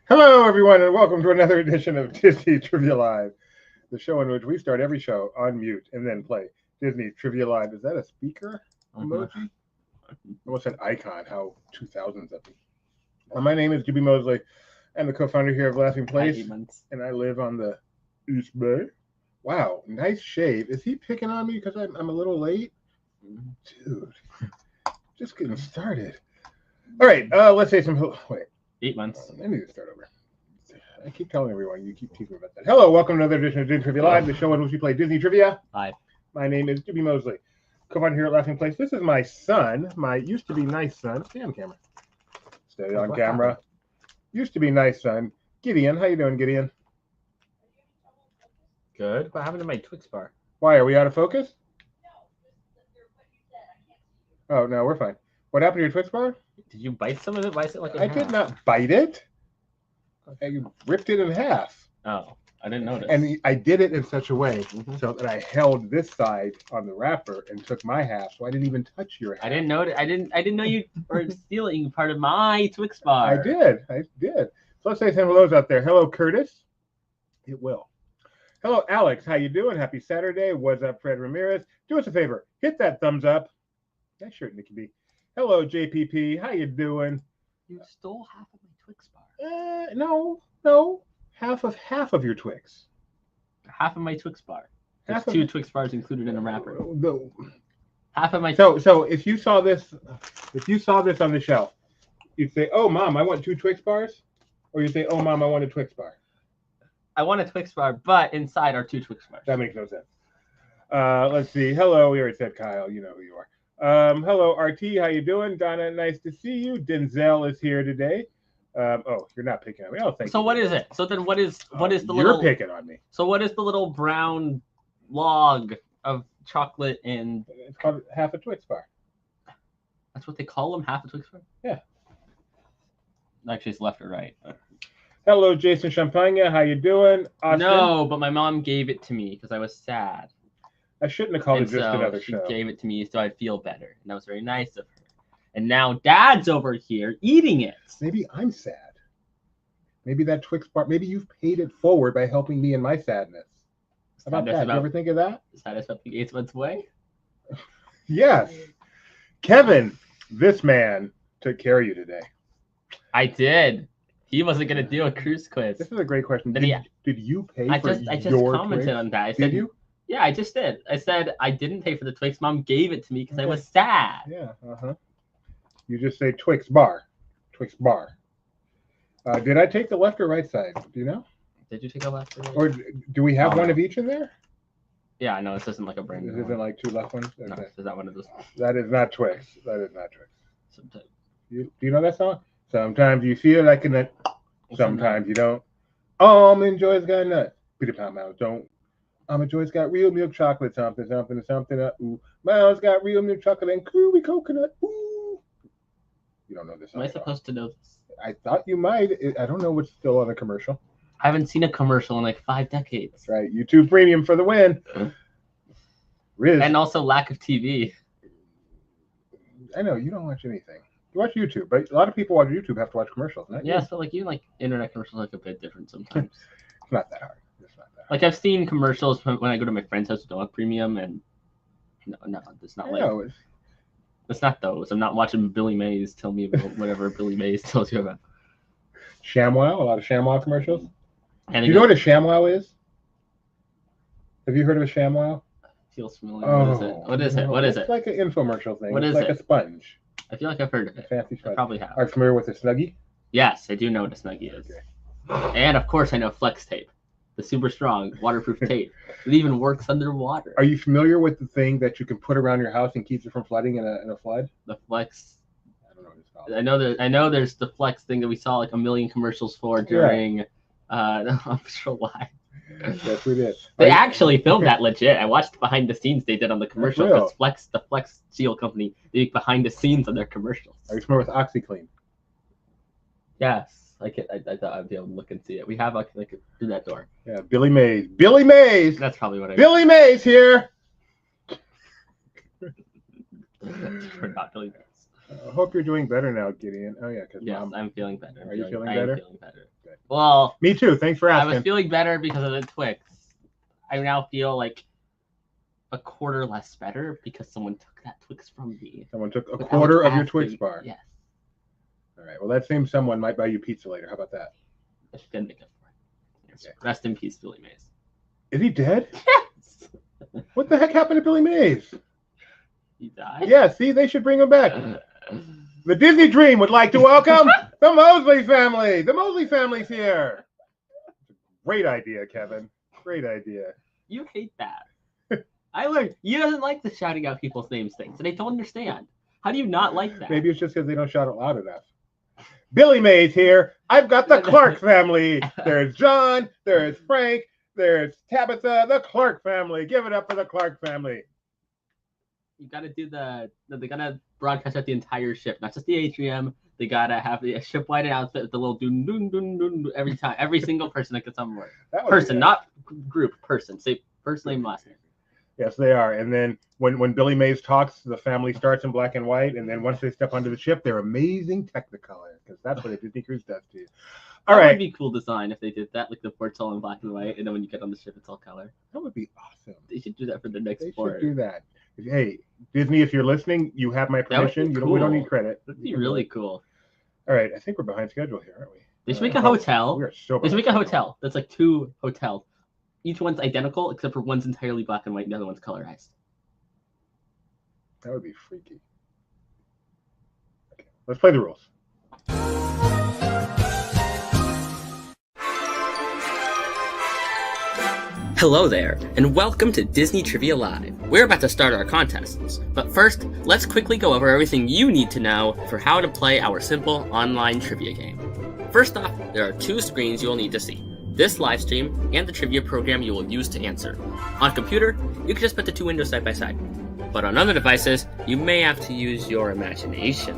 Hello, everyone, and welcome to another edition of Disney Trivia Live, the show in which we start every show on mute and then play Disney Trivia Live. Is that a speaker emoji? Almost an icon, how 2000s of me. My name is Jimmy Mosley. I'm the co-founder here of Laughing Place, and I live on the East Bay. Wow, nice shave. Is he picking on me because I'm a little late? Dude, just getting started. All right, let's say some... Wait. 8 months. I need to start over. I keep telling everyone, you keep teasing about that. Hello, welcome to another edition of Disney Trivia Live, the show in which we play Disney Trivia. Live. My name is Jimmy Mosley. Come on here at Laughing Place. This is my son, my used-to-be nice son. Stay on camera. Stay on camera. Used-to-be nice son. Gideon. How you doing, Gideon? Good. What happened to my Twix bar? Why, are we out of focus? Oh, no, we're fine. What happened to your Twix bar? Did you bite some of it? Why is it like I did not bite it. I ripped it in half. Oh, I didn't notice. And I did it in such a way so that I held this side on the wrapper and took my half, so I didn't even touch your half. I didn't know it. I didn't know you were stealing part of my Twix bar. I did. So let's say some hellos out there. Hello, Curtis. It will. Hello, Alex. How you doing? Happy Saturday. What's up, Fred Ramirez? Do us a favor. Hit that thumbs up. That shirt, Nikki B. Hello, JPP. How you doing? You stole half of my Twix bar. No. Half of your Twix. Half of my Twix bar. There's two Twix bars included in a wrapper. Half of my. So if you saw this on the shelf, you'd say, "Oh, Mom, I want 2 Twix bars," or you say, "Oh, Mom, I want a Twix bar." I want a Twix bar, but inside are 2 Twix bars. That makes no sense. Let's see. Hello, we already said Kyle. You know who you are. Hello, RT. How you doing? Donna, nice to see you. Denzel is here today. Oh, you're not picking on me. Oh, thank you. So what is it? So then what is the little... You're picking on me. So what is the little brown log of chocolate and... It's called half a Twix bar. That's what they call them? Half a Twix bar? Yeah. Actually, it's left or right. Hello, Jason Champagne. How you doing? Austin? No, but my mom gave it to me because I was sad. I shouldn't have called it just another she show. She gave it to me so I'd feel better. And that was very nice of her. And now Dad's over here eating it. Maybe I'm sad. Maybe that Twix bar, maybe you've paid it forward by helping me in my sadness. How about that? You ever think of that? Sadness about the 8 months away? Yes. Kevin, this man took care of you today. I did. He wasn't going to do a cruise quiz. This is a great question. Did you pay for your I just commented Twix? on that. I said, did you? Yeah, I just did. I said I didn't pay for the Twix. Mom gave it to me because I was sad. Yeah, You just say Twix bar. Twix bar. Did I take the left or right side? Do you know? Did you take a left or right? Or do we have one of each in there? Yeah, no, this isn't like a brand new one. This isn't like 2 left ones? Okay. No, is that one of those? That is not Twix. That is not Twix. Sometimes. Do you know that song? Sometimes you feel like a nut. Sometimes you don't. Almond Joy's got a nut. Peter Pan Mouse don't. Almond Joy's got real milk chocolate. Something. Ooh. Miles got real milk chocolate and gooey coconut. Ooh. You don't know this song. Am I supposed to know this? I thought you might. I don't know what's still on the commercial. I haven't seen a commercial in like 5 decades. That's right. YouTube Premium for the win. Riz. And also lack of TV. I know. You don't watch anything. You watch YouTube, but a lot of people watch YouTube have to watch commercials. Yes, but like even like internet commercials are like a bit different sometimes. It's not that hard. Like I've seen commercials when I go to my friend's house who don't have premium, and no, it's not like it's not those. I'm not watching Billy Mays tell me about whatever Billy Mays tells you about. ShamWow, a lot of ShamWow commercials. And you know what a ShamWow is? Have you heard of a ShamWow? Feels familiar. What is it? What is it? It's like an infomercial thing. What is it? It's like a sponge. I feel like I've heard of it. Fancy sponge. I probably have. Are you familiar with a Snuggie? Yes, I do know what a Snuggie is. Okay. And of course I know Flex Tape. The super strong waterproof tape. It even works underwater. Are you familiar with the thing that you can put around your house and keeps it from flooding in a flood? The Flex. I don't know what it's called. I know there's the Flex thing that we saw like a million commercials for during I'm sure why. Yes, we did. They actually filmed that legit. I watched behind the scenes they did on the commercial. Because the Flex Seal company, they make behind the scenes on their commercials. Are you familiar with OxyClean? Yes. I thought I'd be able to look and see it. We have like through that door. Yeah, Billy Mays. Billy Mays. That's probably what I. Billy Mays here. We're not Billy Mays. I hope you're doing better now, Gideon. Oh, yeah, because yes, I'm feeling better. Are you feeling better? I'm feeling better. Good. Well, me too. Thanks for asking. I was feeling better because of the Twix. I now feel like a quarter less better because someone took that Twix from me. Someone took a quarter of your Twix bar? Yes. All right. Well, that same someone might buy you pizza later. How about that? I should make it for it. Yes. Okay. Rest in peace, Billy Mays. Is he dead? Yes. What the heck happened to Billy Mays? He died? Yeah, see, they should bring him back. The Disney Dream would like to welcome the Mosley family. The Mosley family's here. Great idea, Kevin. Great idea. You hate that. I learned you doesn't like the shouting out people's names things, and I don't understand. How do you not like that? Maybe it's just because they don't shout it loud enough. Billy Mays here. I've got the Clark family. There's John. There's Frank. There's Tabitha. The Clark family. Give it up for the Clark family. You gotta do they gotta broadcast out the entire ship, not just the atrium. They gotta have the ship-wide announcement with the little doon doon doon doon every time. Every single person that gets on board. Person, not group. Person. Say first name, last name. Yes, they are. And then when Billy Mays talks, the family starts in black and white, and then once they step onto the ship, they're amazing Technicolor, because that's what a Disney cruise does to you. All right. That would be cool design if they did that, like the port's all in black and white, and then when you get on the ship, it's all color. That would be awesome. They should do that for the next port. They should do that. Hey, Disney, if you're listening, you have my permission. Cool. We don't need credit. That'd be really cool. All right, I think we're behind schedule here, aren't we? They should make a hotel. We are so behind. They should make a hotel that's like 2 hotels. Each one's identical, except for one's entirely black and white, and the other one's colorized. That would be freaky. Okay, let's play the rules. Hello there, and welcome to Disney Trivia Live. We're about to start our contests, but first, let's quickly go over everything you need to know for how to play our simple online trivia game. First off, there are 2 screens you will need to see. This live stream and the trivia program you will use to answer. On computer, you can just put the 2 windows side by side. But on other devices, you may have to use your imagination.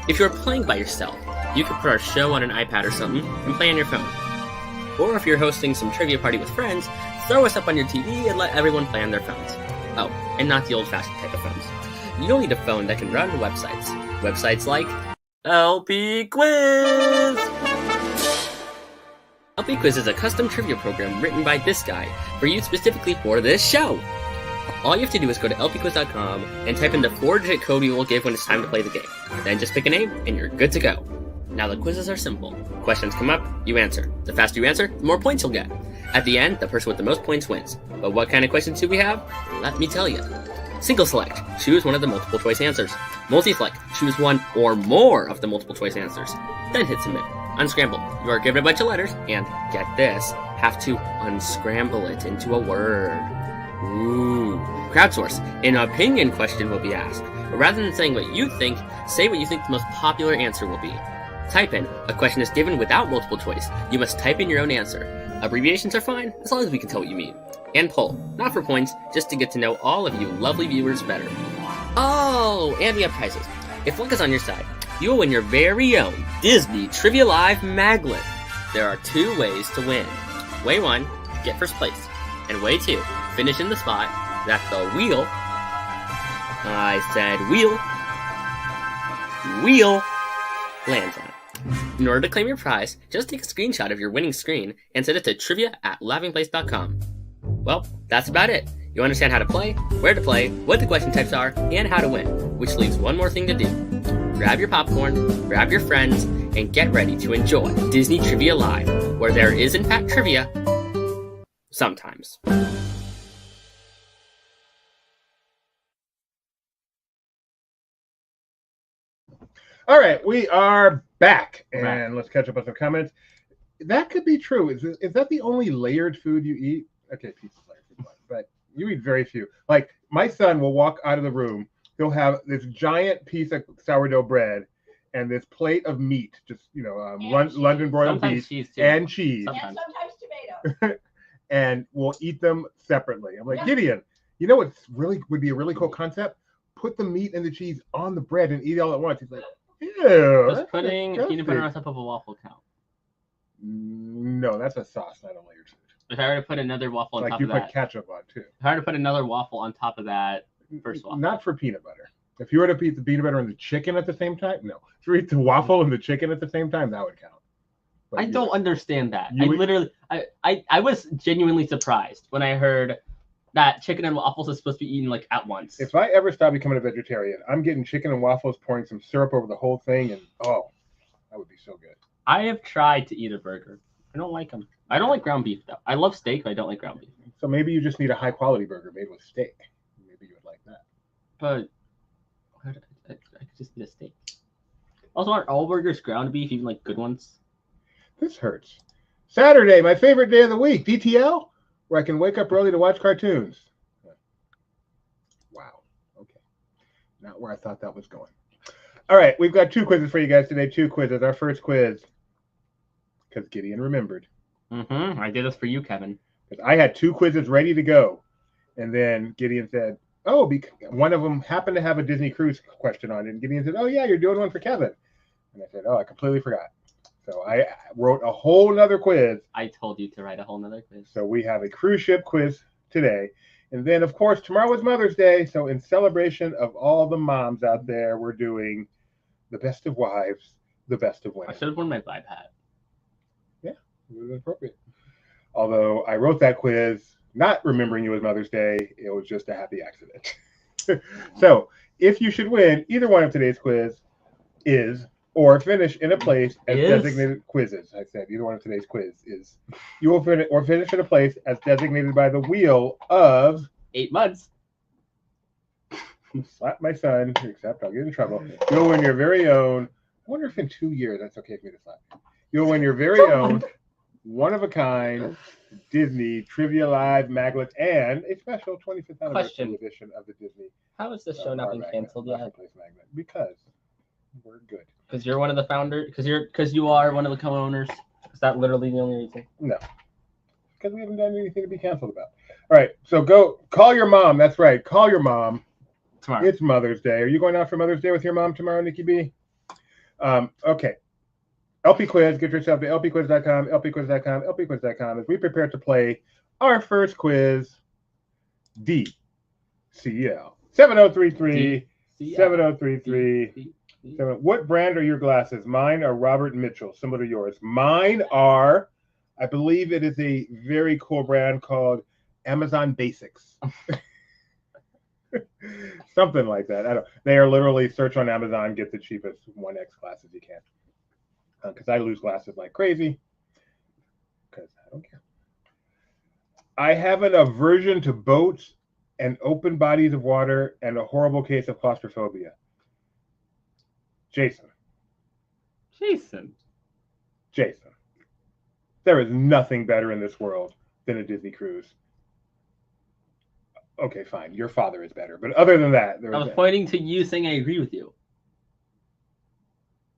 If you're playing by yourself, you can put our show on an iPad or something and play on your phone. Or if you're hosting some trivia party with friends, throw us up on your TV and let everyone play on their phones. Oh, and not the old-fashioned type of phones. You'll need a phone that can run websites. Websites like LP Quiz! LP Quiz is a custom trivia program written by this guy for you specifically for this show. All you have to do is go to lpquiz.com and type in the 4-digit code we will give when it's time to play the game. Then just pick a name and you're good to go. Now the quizzes are simple. Questions come up, you answer. The faster you answer, the more points you'll get. At the end, the person with the most points wins. But what kind of questions do we have? Let me tell you. Single select, choose one of the multiple choice answers. Multi-select, choose one or more of the multiple choice answers. Then hit submit. Unscramble, you are given a bunch of letters, and, get this, have to unscramble it into a word. Ooh. Crowdsource, an opinion question will be asked. But rather than saying what you think, say what you think the most popular answer will be. Type in, a question is given without multiple choice. You must type in your own answer. Abbreviations are fine, as long as we can tell what you mean. And poll, not for points, just to get to know all of you lovely viewers better. Oh, and we have prizes. If luck is on your side, you will win your very own Disney Trivia Live Maglet. There are 2 ways to win. Way 1, get first place. And way 2, finish in the spot that the wheel, I said wheel, lands on. In order to claim your prize, just take a screenshot of your winning screen and send it to trivia@laughingplace.com. Well, that's about it. You understand how to play, where to play, what the question types are, and how to win, which leaves one more thing to do. Grab your popcorn, grab your friends, and get ready to enjoy Disney Trivia Live, where there is in fact trivia, sometimes. All right, we are back, and let's catch up on some comments. That could be true. Is that the only layered food you eat? Okay, pizza's layered food, but you eat very few. Like, my son will walk out of the room, he'll have this giant piece of sourdough bread and this plate of meat, just, London broiled beef and cheese. And sometimes tomato. And we'll eat them separately. I'm like, Gideon, you know what's would be a really cool concept? Put the meat and the cheese on the bread and eat it all at once. He's like, ew. Does putting peanut butter on top of a waffle count? No, that's a sauce, not a layered food. If I were to put another waffle on top of that. Like you put ketchup on too. If I were to put another waffle on top of that first waffle. Not for peanut butter. If you were to eat the peanut butter and the chicken at the same time, no. If you eat the waffle and the chicken at the same time, that would count. But I don't understand that. you I was genuinely surprised when I heard that chicken and waffles is supposed to be eaten like at once. If I ever stop becoming a vegetarian, I'm getting chicken and waffles, pouring some syrup over the whole thing, and that would be so good. I have tried to eat a burger. I don't like them. I don't like ground beef though. I love steak, but I don't like ground beef. So maybe you just need a high quality burger made with steak. Maybe you would like that. But I could just eat a steak. Also, aren't all burgers ground beef, even like good ones? This hurts. Saturday, my favorite day of the week, DTL, where I can wake up early to watch cartoons. Wow. Okay. Not where I thought that was going. All right, we've got 2 quizzes for you guys today. 2 quizzes. Our first quiz, because Gideon remembered. I did this for you, Kevin. Because I had 2 quizzes ready to go, and then Gideon said, one of them happened to have a Disney cruise question on it. And Gideon said, yeah, you're doing one for Kevin. And I said, I completely forgot. So I wrote a whole nother quiz. I told you to write a whole nother quiz. So we have a cruise ship quiz today. And then, of course, tomorrow is Mother's Day. So in celebration of all the moms out there, we're doing the best of wives, the best of women. I should have worn my vibe hat. Yeah, it was appropriate. Although I wrote that quiz not remembering it was Mother's Day. It was just a happy accident. So if you should win either one of today's quiz or finish in a place as designated quizzes. I said either one of today's quiz is. You will finish in a place as designated by the wheel of 8 months. Slap my son, except I'll get in trouble. You'll win your very own. I wonder if in 2 years that's okay for me to slap. You'll win your very own one-of-a-kind Disney Trivia Live Magnet and a special 25th anniversary edition of the Disney. How is this show not been canceled yet? Magnet, because we're good. Because you're one of the founders. Because you are one of the co-owners. Is that literally the only reason? No. Because we haven't done anything to be canceled about. All right, so go call your mom. That's right. Call your mom. Tomorrow. It's Mother's Day. Are you going out for Mother's Day with your mom tomorrow, Nikki B? Okay. LP Quiz. Get yourself to lpquiz.com, lpquiz.com, lpquiz.com as we prepare to play our first quiz, DCL. 7033. 7033. What brand are your glasses? Mine are Robert Mitchell, similar to yours. Mine are, I believe it is a very cool brand called Amazon Basics. Something like that. I don't. They are literally search on Amazon, get the cheapest 1X glasses you can. Because I lose glasses like crazy. Because I don't care. I have an aversion to boats and open bodies of water and a horrible case of claustrophobia. Jason. There is nothing better in this world than a Disney cruise. Okay, fine. Your father is better. But other than that, I was pointing to you saying I agree with you.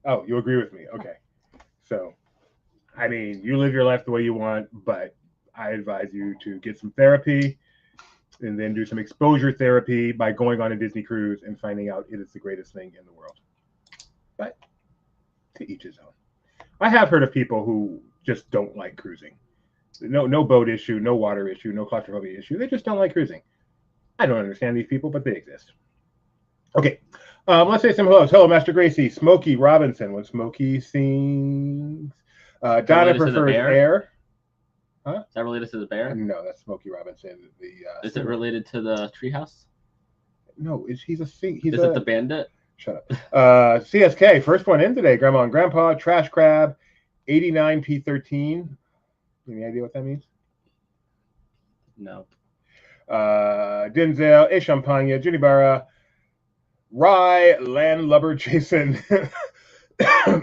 Oh, you agree with me. Okay. So, I mean, you live your life the way you want, but I advise you to get some therapy and then do some exposure therapy by going on a Disney cruise and finding out it is the greatest thing in the world. But to each his own. I have heard of people who just don't like cruising. No boat issue, no water issue, no claustrophobia issue. They just don't like cruising. I don't understand these people, but they exist. Okay, let's say some hellos. Hello, Master Gracie. Smokey Robinson. When Smokey sings, Donna prefers air. Huh? Is that related to the bear? No, that's Smokey Robinson. Is it related to the treehouse? No, he's a Is it the bandit? Shut up. CSK, first one in today. Grandma and Grandpa, Trash Crab, 89P13. Any idea what that means? No. Denzel, A Champagne, Judy Barra, Rye, Landlubber, Jason,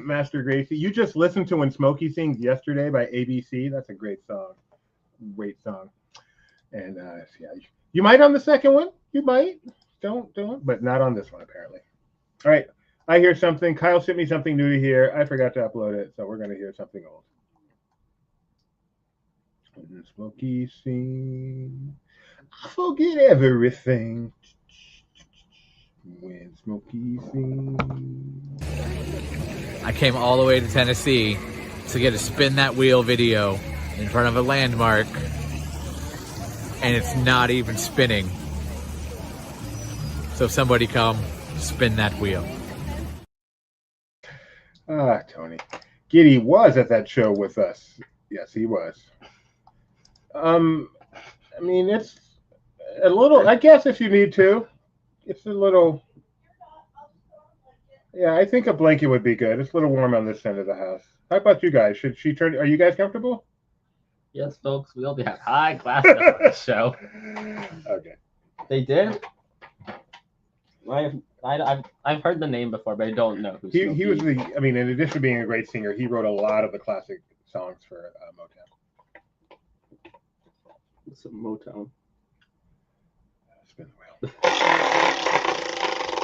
Master Gracie. You just listened to When Smokey Sings Yesterday by ABC. That's a great song. Great song. And yeah, you might on the second one. You might. Don't, but not on this one, apparently. All right. I hear something. Kyle sent me something new to hear. I forgot to upload it, so we're going to hear something old. When Smokey sings, I forget everything. When Smokey sings. I came all the way to Tennessee to get a spin that wheel video in front of a landmark, and it's not even spinning. So somebody come Spin that wheel. Ah, Tony. Giddy was at that show with us. Yes, he was. I mean, it's a little, I guess if you need to, it's a little, yeah, I think a blanket would be good. It's a little warm on this end of the house. How about you guys? Should she turn, are you guys comfortable? Yes, folks, we only have high class stuff on this show. Okay. They did? I've heard the name before, but I don't know who He was the, I mean, in addition to being a great singer, he wrote a lot of the classic songs for Motown. It's a Motown. Spin the wheel.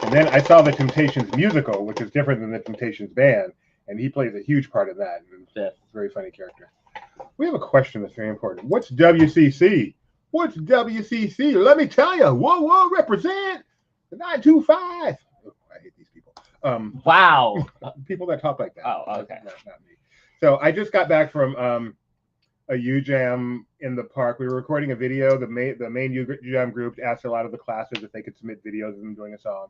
And then I saw the Temptations musical, which is different than the Temptations band, and he plays a huge part of that. And it's a very funny character. We have a question that's very important. What's WCC? What's WCC? Let me tell you. Whoa, represent the 925. Oh, I hate these people. Wow. People that talk like that. Oh, okay. Not me. So I just got back from a U-Jam in the park. We were recording a video. The main U-Jam group asked a lot of the classes if they could submit videos of them doing a song.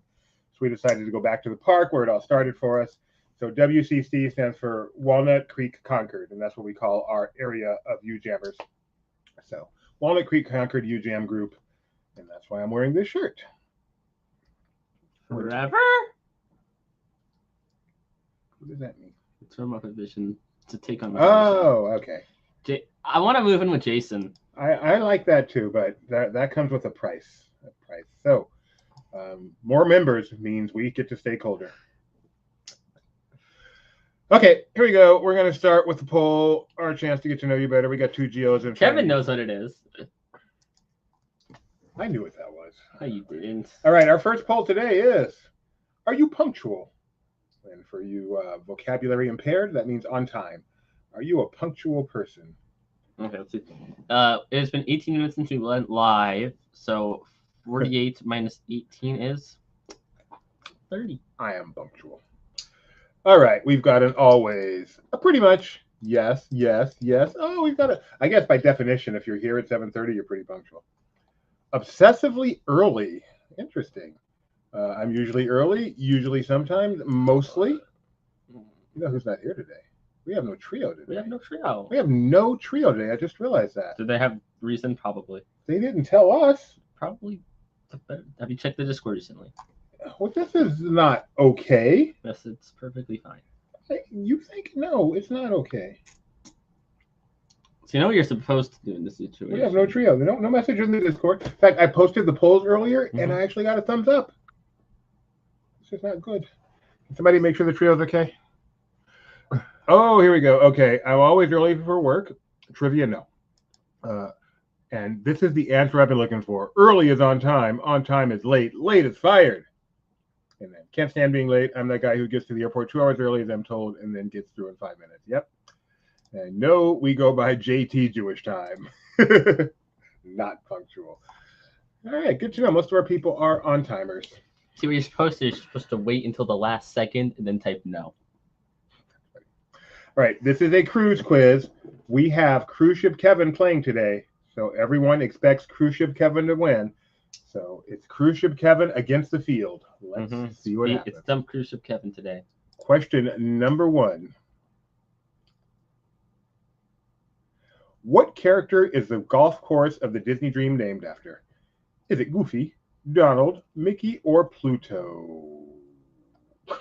So we decided to go back to the park where it all started for us. So WCC stands for Walnut Creek Concord, and that's what we call our area of U-Jammers. So Walnut Creek Concord U-Jam group, and that's why I'm wearing this shirt. Forever? What does that mean? The term of vision to take on. Oh, okay. I want to move in with Jason. I like that too, but that comes with a price. So more members means we get to stay colder. Okay, here we go. We're going to start with the poll, our chance to get to know you better. We got two Geos in front. Kevin knows what it is. I knew what that was. Oh, you didn't. All right, our first poll today is, are you punctual? And for you vocabulary impaired, that means on time. Are you a punctual person? Okay, let's see. It's been 18 minutes since we went live, so 48 minus 18 is 30. I am punctual. All right, we've got an always, pretty much, yes. Oh, we've got a, I guess by definition, if you're here at 7:30, you're pretty punctual. Obsessively early. Interesting. I'm usually early, usually sometimes, mostly. You know who's not here today? We have no trio today. We have no trio. We have no trio today. I just realized that. Did they have reason? Probably. They didn't tell us. Probably. Have you checked the Discord recently? Well, this is not okay. Yes, it's perfectly fine. You think? No, it's not okay. So you know what you're supposed to do in this situation? We have no trio. No message in the Discord. In fact, I posted the polls earlier, and I actually got a thumbs up. This is not good. Can somebody make sure the trio's okay? Oh, here we go. Okay, I'm always early for work. Trivia, no. And this is the answer I've been looking for. Early is on time. On time is late. Late is fired. And then can't stand being late. I'm that guy who gets to the airport 2 hours early, as I'm told, and then gets through in 5 minutes. Yep. And no, we go by JT Jewish time. Not punctual. All right, good to know. Most of our people are on timers. See what you're supposed to do? You're supposed to wait until the last second and then type no. All right, this is a cruise quiz. We have Cruise Ship Kevin playing today, so everyone expects Cruise Ship Kevin to win. So it's Cruise Ship Kevin against the field. Let's see what happens. It's dumb Cruise Ship Kevin today. Question number 1. What character is the golf course of the Disney Dream named after? Is it Goofy, Donald, Mickey, or Pluto?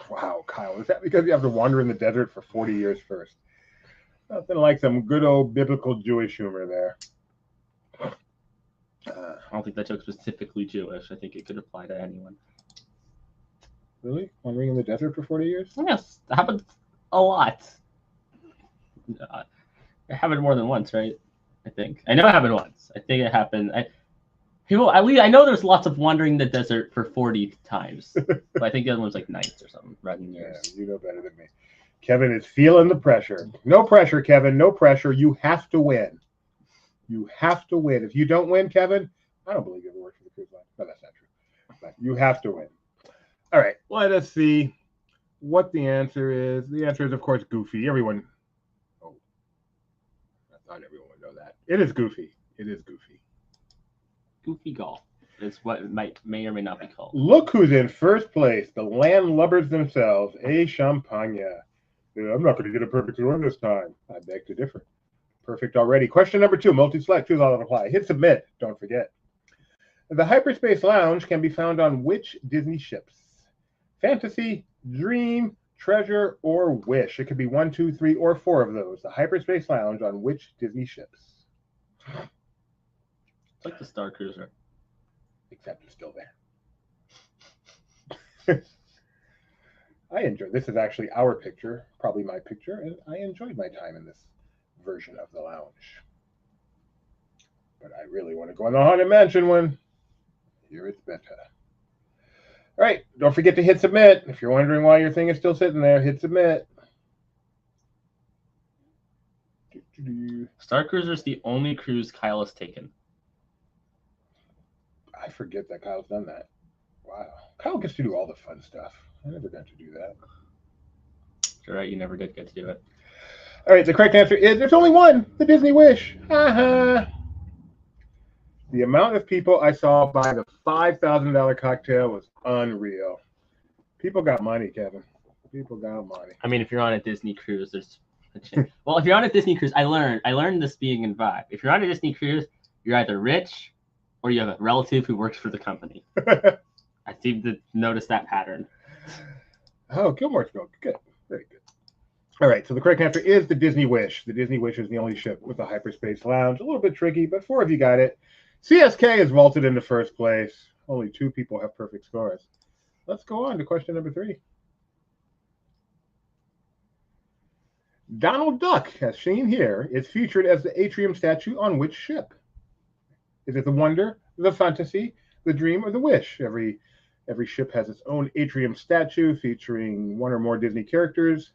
Wow, Kyle, is that because you have to wander in the desert for 40 years first? Nothing like some good old biblical Jewish humor there. I don't think that joke's specifically Jewish. I think it could apply to anyone. Really? Wandering in the desert for 40 years? Yes, that happens a lot. It happened more than once, right? I think. I know it happened once. I think it happened. I know there's lots of wandering in the desert for 40 times. But I think the other one's like nights or something, rather than years. Yeah, you know better than me. Kevin is feeling the pressure. No pressure, Kevin. No pressure. You have to win. You have to win. If you don't win, Kevin, I don't believe you ever worked for the cruise line. No, that's not true. But you have to win. All right. Let us see what the answer is. The answer is, of course, Goofy. Everyone. Oh, I thought everyone would know that. It is Goofy. It is Goofy. Goofy golf. is what it may or may not be called. Look who's in first place. The landlubbers themselves. Champagne. I'm not going to get a perfect score this time. I beg to differ. Perfect already. Question number 2. Multi-select. Choose all that apply. Hit submit. Don't forget. The Hyperspace Lounge can be found on which Disney ships? Fantasy, Dream, Treasure, or Wish. It could be 1, 2, 3, or 4 of those. The Hyperspace Lounge on which Disney ships? It's like the Star Cruiser. Except it's still there. I enjoy. This is actually our picture, probably my picture, and I enjoyed my time in this version of the lounge. But I really want to go on the Haunted Mansion one. Here it's better. All right, don't forget to hit submit. If you're wondering why your thing is still sitting there, hit submit. Star Cruiser is the only cruise Kyle has taken. I forget that Kyle's done that. Wow. Kyle gets to do all the fun stuff. I never got to do that. You're right, you never did get to do it. All right, the correct answer is there's only one, the Disney Wish. The amount of people I saw buy the $5,000 cocktail was unreal. People got money, Kevin. People got money. I mean, if you're on a Disney cruise, there's a chance. Well, if you're on a Disney cruise, I learned this being in vibe. If you're on a Disney cruise, you're either rich or you have a relative who works for the company. I seem to notice that pattern. Oh, Gilmore's Milk. Good. Very good. All right, so the correct answer is the Disney Wish. The Disney Wish is the only ship with a hyperspace lounge. A little bit tricky, but 4 of you got it. CSK is vaulted into first place. Only 2 people have perfect scores. Let's go on to question number 3. Donald Duck, as seen here, is featured as the atrium statue on which ship? Is it the Wonder, the Fantasy, the Dream, or the Wish? Every ship has its own atrium statue featuring 1 or more Disney characters.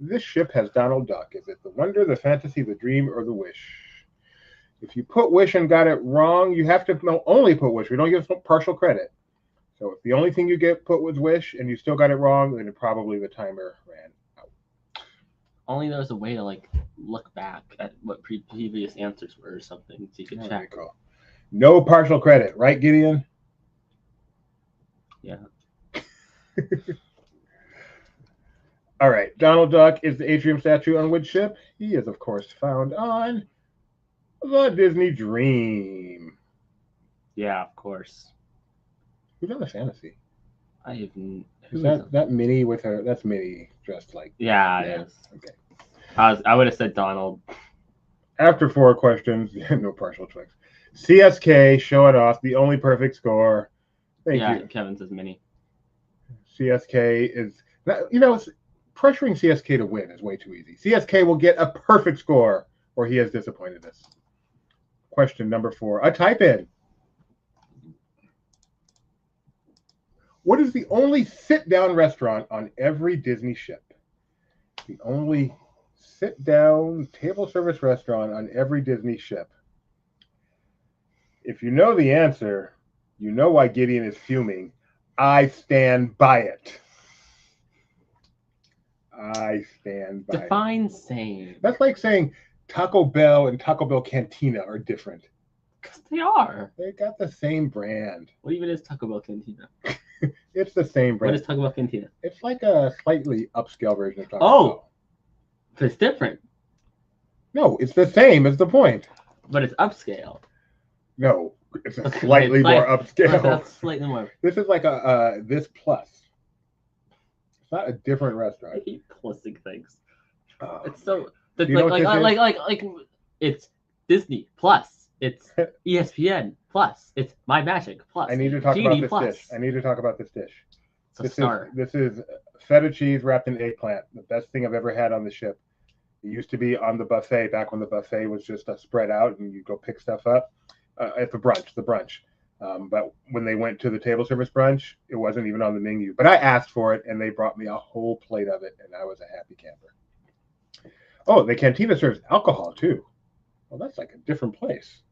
This ship has Donald Duck. Is it the Wonder, the Fantasy, the Dream, or the Wish? If you put Wish and got it wrong, you have to only put Wish. We don't give partial credit. So if the only thing you get put was Wish and you still got it wrong, then probably the timer ran out. Only there's a way to look back at what previous answers were or something so you can check. Cool. No partial credit, right, Gideon? Yeah. All right. Donald Duck is the atrium statue on which ship? He is, of course, found on the Disney Dream. Yeah, of course. Who's on the Fantasy? I have. Is that Minnie with her? That's Minnie dressed like. Yeah, it is. Okay. I would have said Donald. After 4 questions, no partial choice. CSK, show it off. The only perfect score. Thank you. Kevin says Minnie. CSK is, pressuring CSK to win is way too easy. CSK will get a perfect score or he has disappointed us. Question number 4. A type in. What is the only sit-down restaurant on every Disney ship? The only sit-down table service restaurant on every Disney ship. If you know the answer, you know why Gideon is fuming. I stand by it. I stand by it. Define same. That's like saying Taco Bell and Taco Bell Cantina are different. Because they are. They got the same brand. What even is Taco Bell Cantina? It's the same brand. What is Taco Bell Cantina? It's like a slightly upscale version of Taco Bell. But it's different. No, it's the same is the point. But it's upscale. No, it's a slightly more upscale. That's slightly more. This is like a This Plus. It's not a different restaurant. I hate plusing things. It's so. It's like it's Disney Plus. It's ESPN Plus. It's My Magic Plus. I need to talk Genie about this Plus. dish. I need to talk about this dish. It's This is feta cheese wrapped in eggplant. The best thing I've ever had on the ship. It used to be on the buffet back when the buffet was just spread out and you go pick stuff up at the brunch. But when they went to the table service brunch, it wasn't even on the menu. But I asked for it and they brought me a whole plate of it and I was a happy camper. Oh, the cantina serves alcohol too. Well, that's like a different place.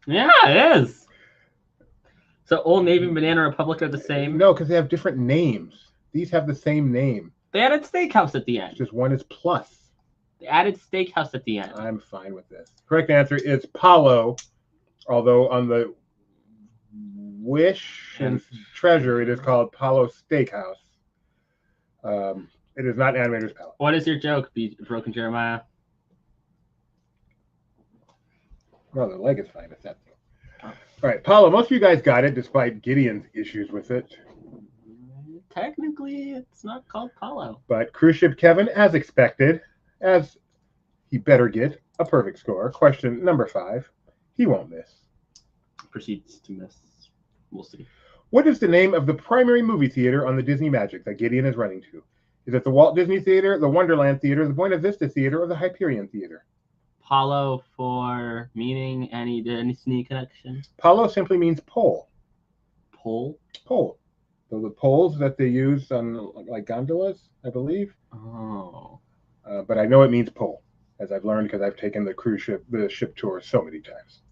Yeah, it is. So Old Navy and Banana Republic are the same? No, because they have different names. These have the same name. They added Steakhouse at the end. It's just one is Plus. They added Steakhouse at the end. I'm fine with this. Correct answer is Palo. Although on the Wish and Treasure, it is called Palo Steakhouse. It is not Animator's Palette. What is your joke, Broken Jeremiah? Well, the leg is fine. It's that thing. All right, Paulo, most of you guys got it despite Gideon's issues with it. Technically, it's not called Paulo. But Cruise Ship Kevin, as expected, as he better get, a perfect score. Question number 5. He won't miss. Proceeds to miss. We'll see. What is the name of the primary movie theater on the Disney Magic that Gideon is running to? Is it the Walt Disney Theater, the Wonderland Theater, the Buena Vista Theater, or the Hyperion Theater? Paulo for meaning any Disney connection? Paulo simply means pole. Pole? Pole. So the poles that they use on like gondolas, I believe. Oh. But I know it means pole, as I've learned because I've taken the ship tour so many times.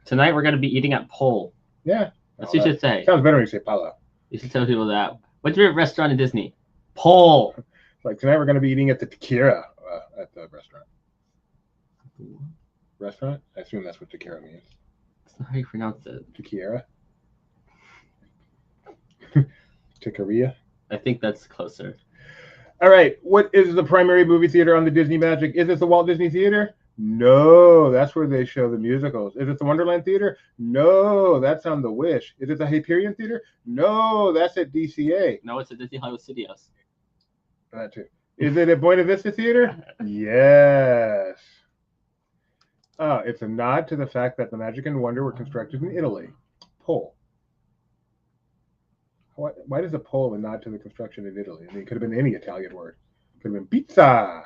Tonight we're going to be eating at Pole. Yeah. That's what you should say. Sounds better when you say Paulo. You should tell people that. What's your favorite restaurant in Disney? Pole. Like tonight we're going to be eating at the Tequila at the restaurant. Restaurant? I assume that's what Tequila means. That's not how you pronounce it. Tequila? Tequila? I think that's closer. All right. What is the primary movie theater on the Disney Magic? Is it the Walt Disney Theater? No, that's where they show the musicals. Is it the Wonderland Theater? No, that's on the Wish. Is it the Hyperion Theater? No, that's at DCA. No, it's at Disney Hollywood Studios. That too. Is it at Buena Vista Theater? Yes. It's a nod to the fact that the Magic and Wonder were constructed in Italy. Pole. Why does a pole a nod to the construction in Italy? I mean, it could have been any Italian word. It could have been pizza.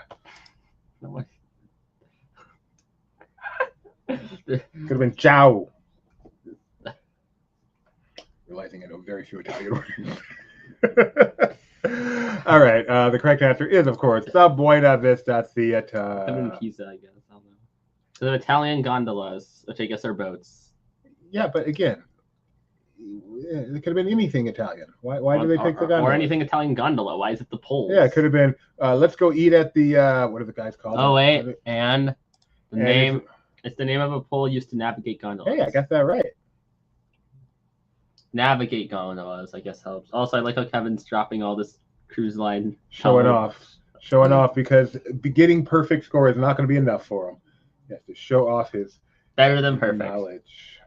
No, Could have been ciao. Realizing I know very few Italian words. All right. The correct answer is, of course, the Buena Vista Theater. I mean pizza, I guess. I don't know. So they're Italian gondolas, which I guess are boats. Yeah, but again, it could have been anything Italian. Why do they pick the gondola? Or anything Italian gondola. Why is it the poles? Yeah, it could have been, let's go eat at the, what are the guys called? Oh, wait. And the name... It's the name of a pole used to navigate gondolas. Hey, I got that right. Navigate gondolas, I guess, helps. Also, I like how Kevin's dropping all this cruise line. Showing off because getting perfect score is not going to be enough for him. He has to show off his better than perfect knowledge.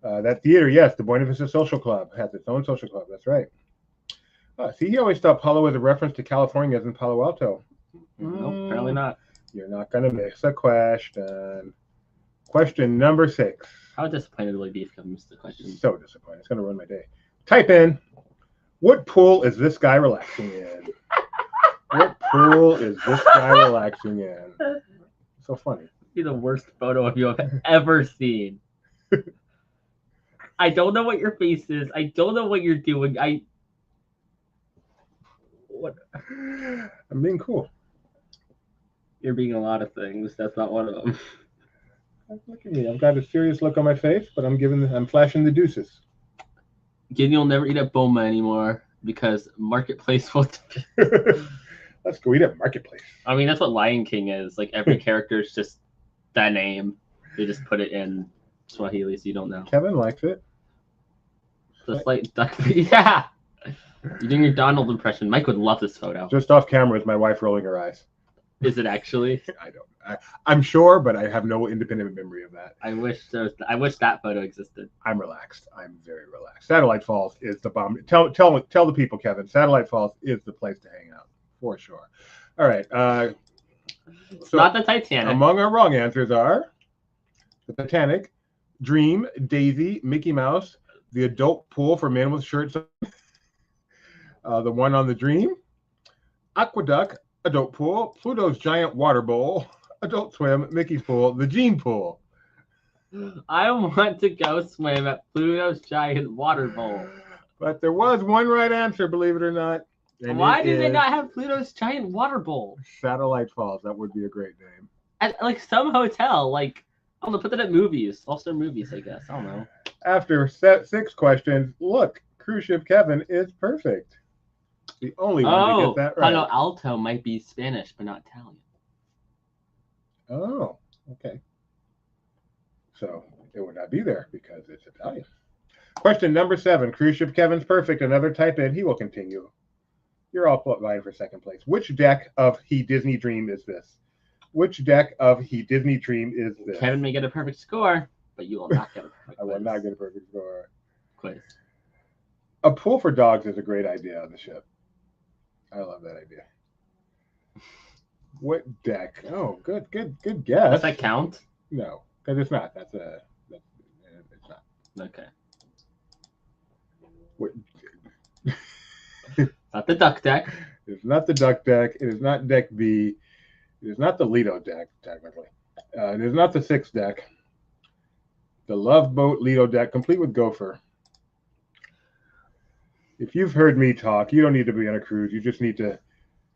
That theater, yes, the Buena Vista Social Club has its own social club. That's right. See, he always thought Paulo was a reference to California as in Palo Alto. Nope, apparently not. You're not going to miss a question. Question number 6. How disappointed will I be if Kevin missed the question? So disappointed. It's going to ruin my day. Type in, what pool is this guy relaxing in? What pool is this guy relaxing in? So funny. This be the worst photo of you I've ever seen. I don't know what your face is. I don't know what you're doing. What? I'm being cool. You're being a lot of things. That's not one of them. Look at me. I've got a serious look on my face, but I'm flashing the deuces. Gideon will never eat at Boma anymore because Marketplace will. Let's go eat at Marketplace. I mean, that's what Lion King is. Like every character is just that name. They just put it in Swahili, so you don't know. Kevin likes it. Just like duck. Yeah. You're doing your Donald impression. Mike would love this photo. Just off camera is my wife rolling her eyes. Is it actually? I'm sure, but I have no independent memory of that. I wish that photo existed. I'm relaxed. I'm very relaxed. Satellite Falls is the bomb. Tell the people, Kevin. Satellite Falls is the place to hang out for sure. All right. It's not the Titanic. Among our wrong answers are the Titanic, Dream, Daisy, Mickey Mouse, the adult pool for men with shirts on, the one on the Dream, Aqueduct, adult pool, Pluto's giant water bowl, adult swim, Mickey's pool, the Gene pool. I want to go swim at Pluto's giant water bowl. But there was one right answer, believe it or not. Why do they not have Pluto's giant water bowl? Satellite Falls. That would be a great name. At like some hotel, like I don't know, put that at movies, All-Star Movies, I guess. I don't know. After 6 questions, look, Cruise Ship Kevin is perfect. The only one to get that right. Palo Alto might be Spanish, but not Italian. Oh, okay. So It would not be there because it's Italian. Question number 7. Cruise ship Kevin's perfect. Another type in. He will continue. You're all vying for second place. Which deck of He Disney Dream is this? Which deck of He Disney Dream is this? Kevin may get a perfect score, but you will not get a perfect I will not get a perfect score. quiz. A pool for dogs is a great idea on the ship. I love that idea. What deck? Oh, good guess. Does that count? No, because it's not. It's not. Okay. What? Not the duck deck. It's not the duck deck. It is not deck B. It is not the Lido deck, technically. It is not the 6 deck. The Love Boat Lido deck, complete with gopher. If you've heard me talk, you don't need to be on a cruise. You just need to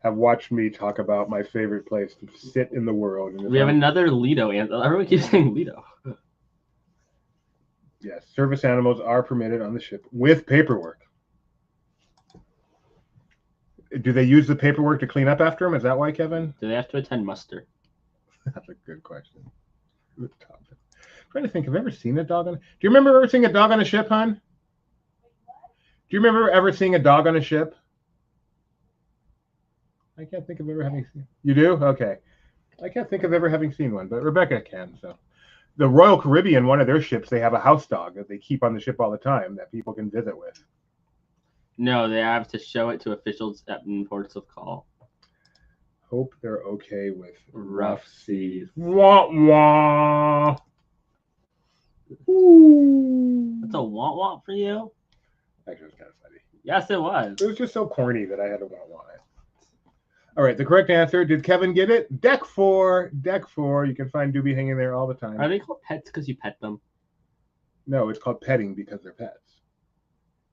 have watched me talk about my favorite place to sit in the world. And We have another Lido answer. Everyone keeps saying Lido. Yes, service animals are permitted on the ship with paperwork. Do they use the paperwork to clean up after them? Is that why, Kevin? Do they have to attend muster? That's a good question. I'm trying to think. Have I ever seen a dog on? Do you remember ever seeing a dog on a ship, hon? Do you remember ever seeing a dog on a ship? I can't think of ever having seen. You do? Okay. I can't think of ever having seen one, but Rebecca can. So, the Royal Caribbean, one of their ships, they have a house dog that they keep on the ship all the time that people can visit with. No, they have to show it to officials at ports of call. Hope they're okay with Rough seas. Wah wah. Ooh. That's a want for you? Actually, it was kind of funny. Yes, it was. It was just so corny that I had to want it. All right, the correct answer. Did Kevin get it? Deck 4. Deck 4. You can find Doobie hanging there all the time. Are they called pets because you pet them? No, it's called petting because they're pets.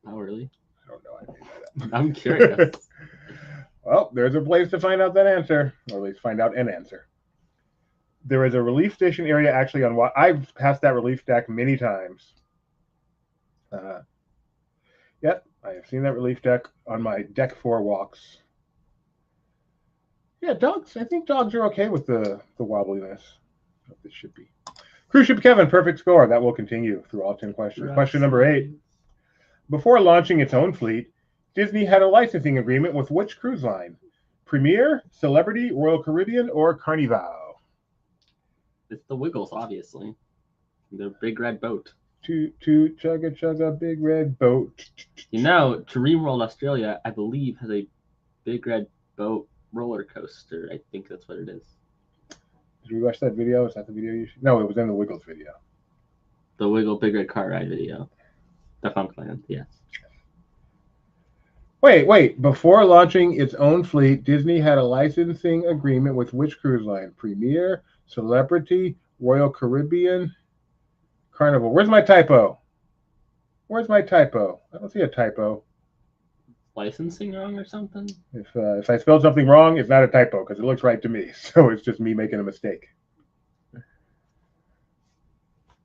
Oh, really? I don't know. I made that up. I'm curious. Well, there's a place to find out that answer, or at least find out an answer. There is a relief station area actually on what I've passed that relief deck many times. Yep, I have seen that relief deck on my deck 4 walks. Yeah, dogs. I think dogs are okay with the wobbliness of the shippy. Cruise ship Kevin, perfect score. That will continue through all 10 questions. Question number 8. Before launching its own fleet, Disney had a licensing agreement with which cruise line? Premier, Celebrity, Royal Caribbean, or Carnival? It's the Wiggles, obviously. Their big red boat. Toot, toot, chugga, chugga, big red boat. You know, Dream World Australia, I believe, has a big red boat roller coaster. I think that's what it is. Did we watch that video? Is that the video you should? No, it was in the Wiggles video. The Wiggle Big Red Car Ride video. The Funkland, yes. Wait. Before launching its own fleet, Disney had a licensing agreement with which cruise line? Premier, Celebrity, Royal Caribbean, Carnival. Where's my typo? I don't see a typo. Licensing wrong or something? If I spelled something wrong, it's not a typo because it looks right to me. So it's just me making a mistake.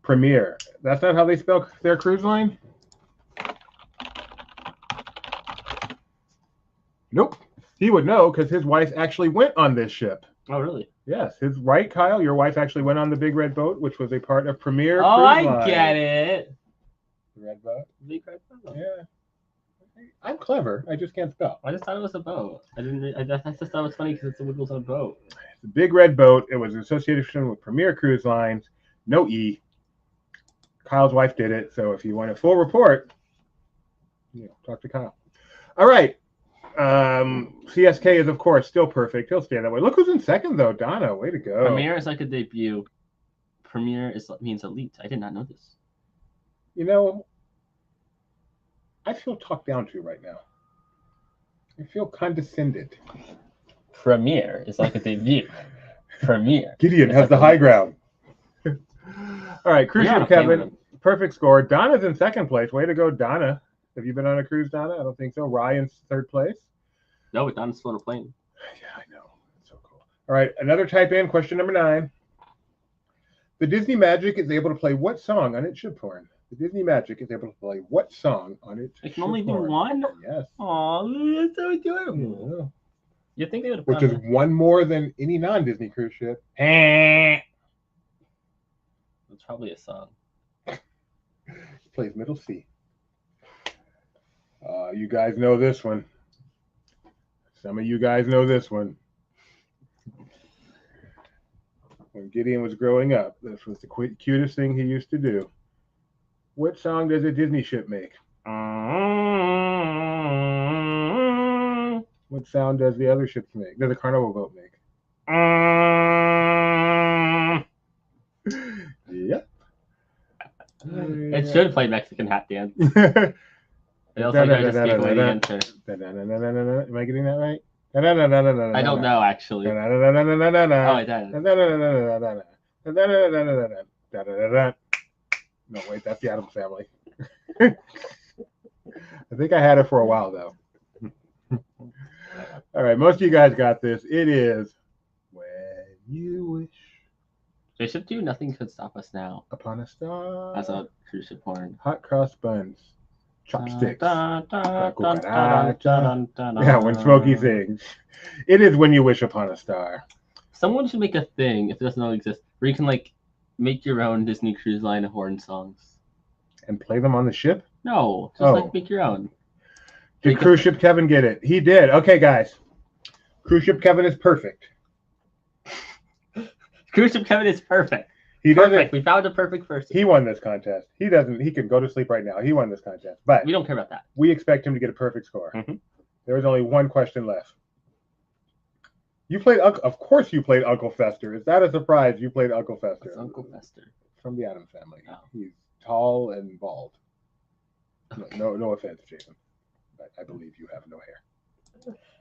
Premier. That's not how they spell their cruise line? Nope. He would know because his wife actually went on this ship. Oh, really? Yes. Right, Kyle? Your wife actually went on the Big Red Boat, which was a part of Premier Oh, Cruise I Line. get it. The Red Boat? Big red boat. Yeah. I'm clever. I just can't spell. I just thought it was a boat. I just thought it was funny because it's the Wiggles on a boat. It's a Big Red Boat. It was an association with Premier Cruise Lines. No E. Kyle's wife did it. So if you want a full report, talk to Kyle. All right. CSK is, of course, still perfect. He'll stay that way. Look who's in second, though. Donna, way to go. Premier is like a debut. Premier means elite. I did not know this. I feel talked down to right now. I feel condescended. Premier is like a debut. Premier. Gideon has the high ground. All right, cruise ship Kevin. Perfect score. Donna's in second place. Way to go, Donna. Have you been on a cruise, Donna? I don't think so. Ryan's third place. No, but Donna's still on a plane. Yeah, I know. It's so cool. All right, another type in. Question number 9. The Disney Magic is able to play what song on its ship horn? The Disney Magic is able to play what song on its It can only do horn? one? Yes. Aw, that's so adorable. Yeah. You think they would have Which is one more than any non-Disney cruise ship. It's probably a song. plays middle C. You guys know this one. Some of you guys know this one. When Gideon was growing up, this was the cutest thing he used to do. What song does a Disney ship make? What sound does the other ships make? Does a carnival boat make? Yep. It should play Mexican hat dance. It also goes to speak away the answer. Am I getting that right? I don't know, actually. Oh, I did. No, wait, that's the Addams Family. I think I had it for a while, though. All right, most of you guys got this. It is When You Wish Bishop 2, nothing could stop us now. Upon a Star. As a cruise ship horn. Hot cross buns. Chopsticks. Yeah, Yeah, when Smokey sings. It is When You Wish Upon a Star. Someone should make a thing, if it doesn't exist, where you can, like, make your own Disney Cruise Line horn songs. And play them on the ship? No, just like make your own. Did Cruise Ship Kevin get it? He did. Okay, guys. Cruise Ship Kevin is perfect. Cruise Ship Kevin is perfect. He perfect. We found a perfect person. He won this contest. He doesn't. He can go to sleep right now. He won this contest. But we don't care about that. We expect him to get a perfect score. Mm-hmm. There was only one question left. You played. Of course, you played Uncle Fester. Is that a surprise? You played Uncle Fester. What's Uncle Fester? From the Addams Family. Oh. He's tall and bald. Okay. No offense, Jason. But I believe you have no hair.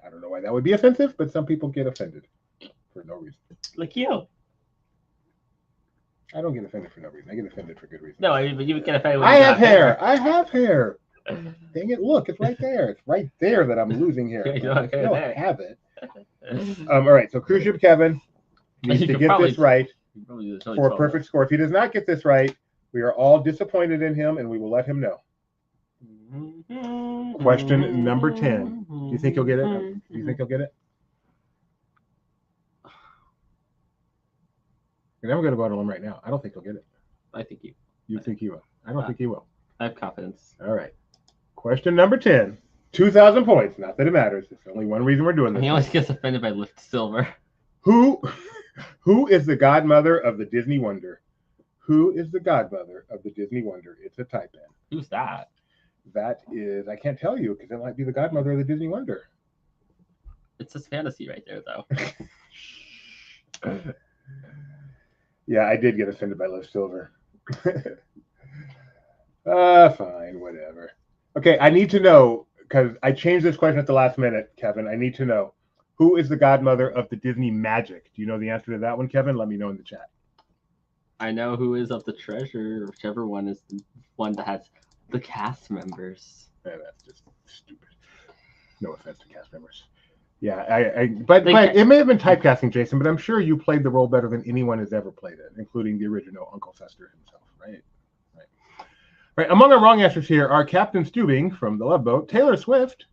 I don't know why that would be offensive, but some people get offended for no reason. Like you. I don't get offended for no reason. I get offended for good reason. No, but you get offended when I have hair. I have hair. Dang it! Look, it's right there. It's right there that I'm losing hair. I don't have it. All right. So Cruise Ship Kevin needs to get this right for a perfect score. If he does not get this right, we are all disappointed in him, and we will let him know. Question number 10. Do you think he'll get it? Do you think he'll get it? You're never going to vote on him right now. I don't think he'll get it. I think you. You think he will? I don't think he will. I have confidence. All right. Question number 10. 2,000 points. Not that it matters. There's only one reason we're doing this. He always gets offended by Lift Silver. Who is the godmother of the Disney Wonder? Who is the godmother of the Disney Wonder? It's a type in. Who's that? That is, I can't tell you because it might be the godmother of the Disney Wonder. It's just fantasy right there, though. Yeah, I did get offended by Liv Silver. Fine, whatever. Okay, I need to know, because I changed this question at the last minute, Kevin. I need to know, who is the godmother of the Disney Magic? Do you know the answer to that one, Kevin? Let me know in the chat. I know who is of the treasure, whichever one is the one that has the cast members. Yeah, that's just stupid. No offense to cast members. Yeah, but it may have been typecasting, Jason, but I'm sure you played the role better than anyone has ever played it, including the original Uncle Fester himself, right? Right. Among our wrong answers here are Captain Steubing from The Love Boat, Taylor Swift,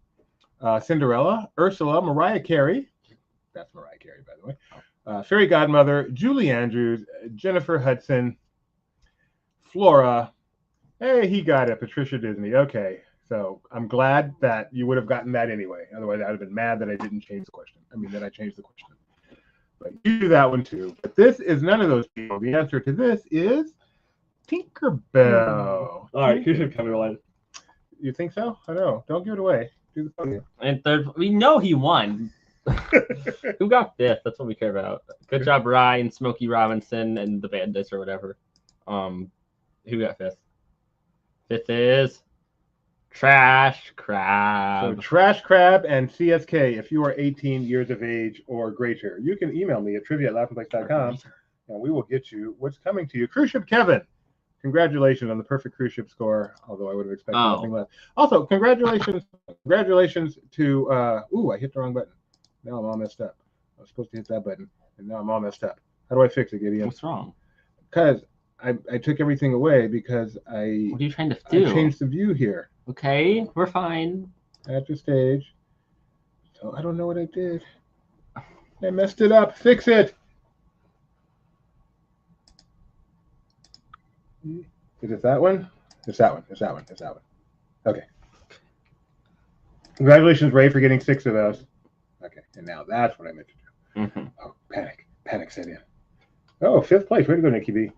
Cinderella, Ursula, Mariah Carey. That's Mariah Carey, by the way. Fairy Godmother, Julie Andrews, Jennifer Hudson, Flora. Hey, he got it. Patricia Disney. Okay. So I'm glad that you would have gotten that anyway. Otherwise, I would have been mad that I didn't change the question. that I changed the question. But you do that one too. But this is none of those people. The answer to this is Tinkerbell. All right, you should come in. You think so? I don't know. Don't give it away. Do the podium. And third, we know he won. Who got fifth? That's what we care about. Good job, Ryan, Smokey Robinson, and the Bandits or whatever. Who got fifth? Fifth is Trash Crab. So Trash Crab and CSK, if you are 18 years of age or greater, you can email me at trivia@laughingplex.com and we will get you what's coming to you. Cruise Ship Kevin, congratulations on the perfect cruise ship score, although I would have expected nothing less. Also, congratulations to, I hit the wrong button. Now I'm all messed up. I was supposed to hit that button, and now I'm all messed up. How do I fix it, Gideon? What's wrong? Because I took everything away because What are you trying to do? I changed the view here. Okay, we're fine. At the stage. So I don't know what I did. I messed it up. Fix it. Is it that one? It's that one. It's that one. It's that one. Okay. Congratulations, Ray, for getting 6 of those. Okay, and now that's what I meant to do. Mm-hmm. Oh, panic. Panic set in. Oh, 5th place. Way to go, Nikki B.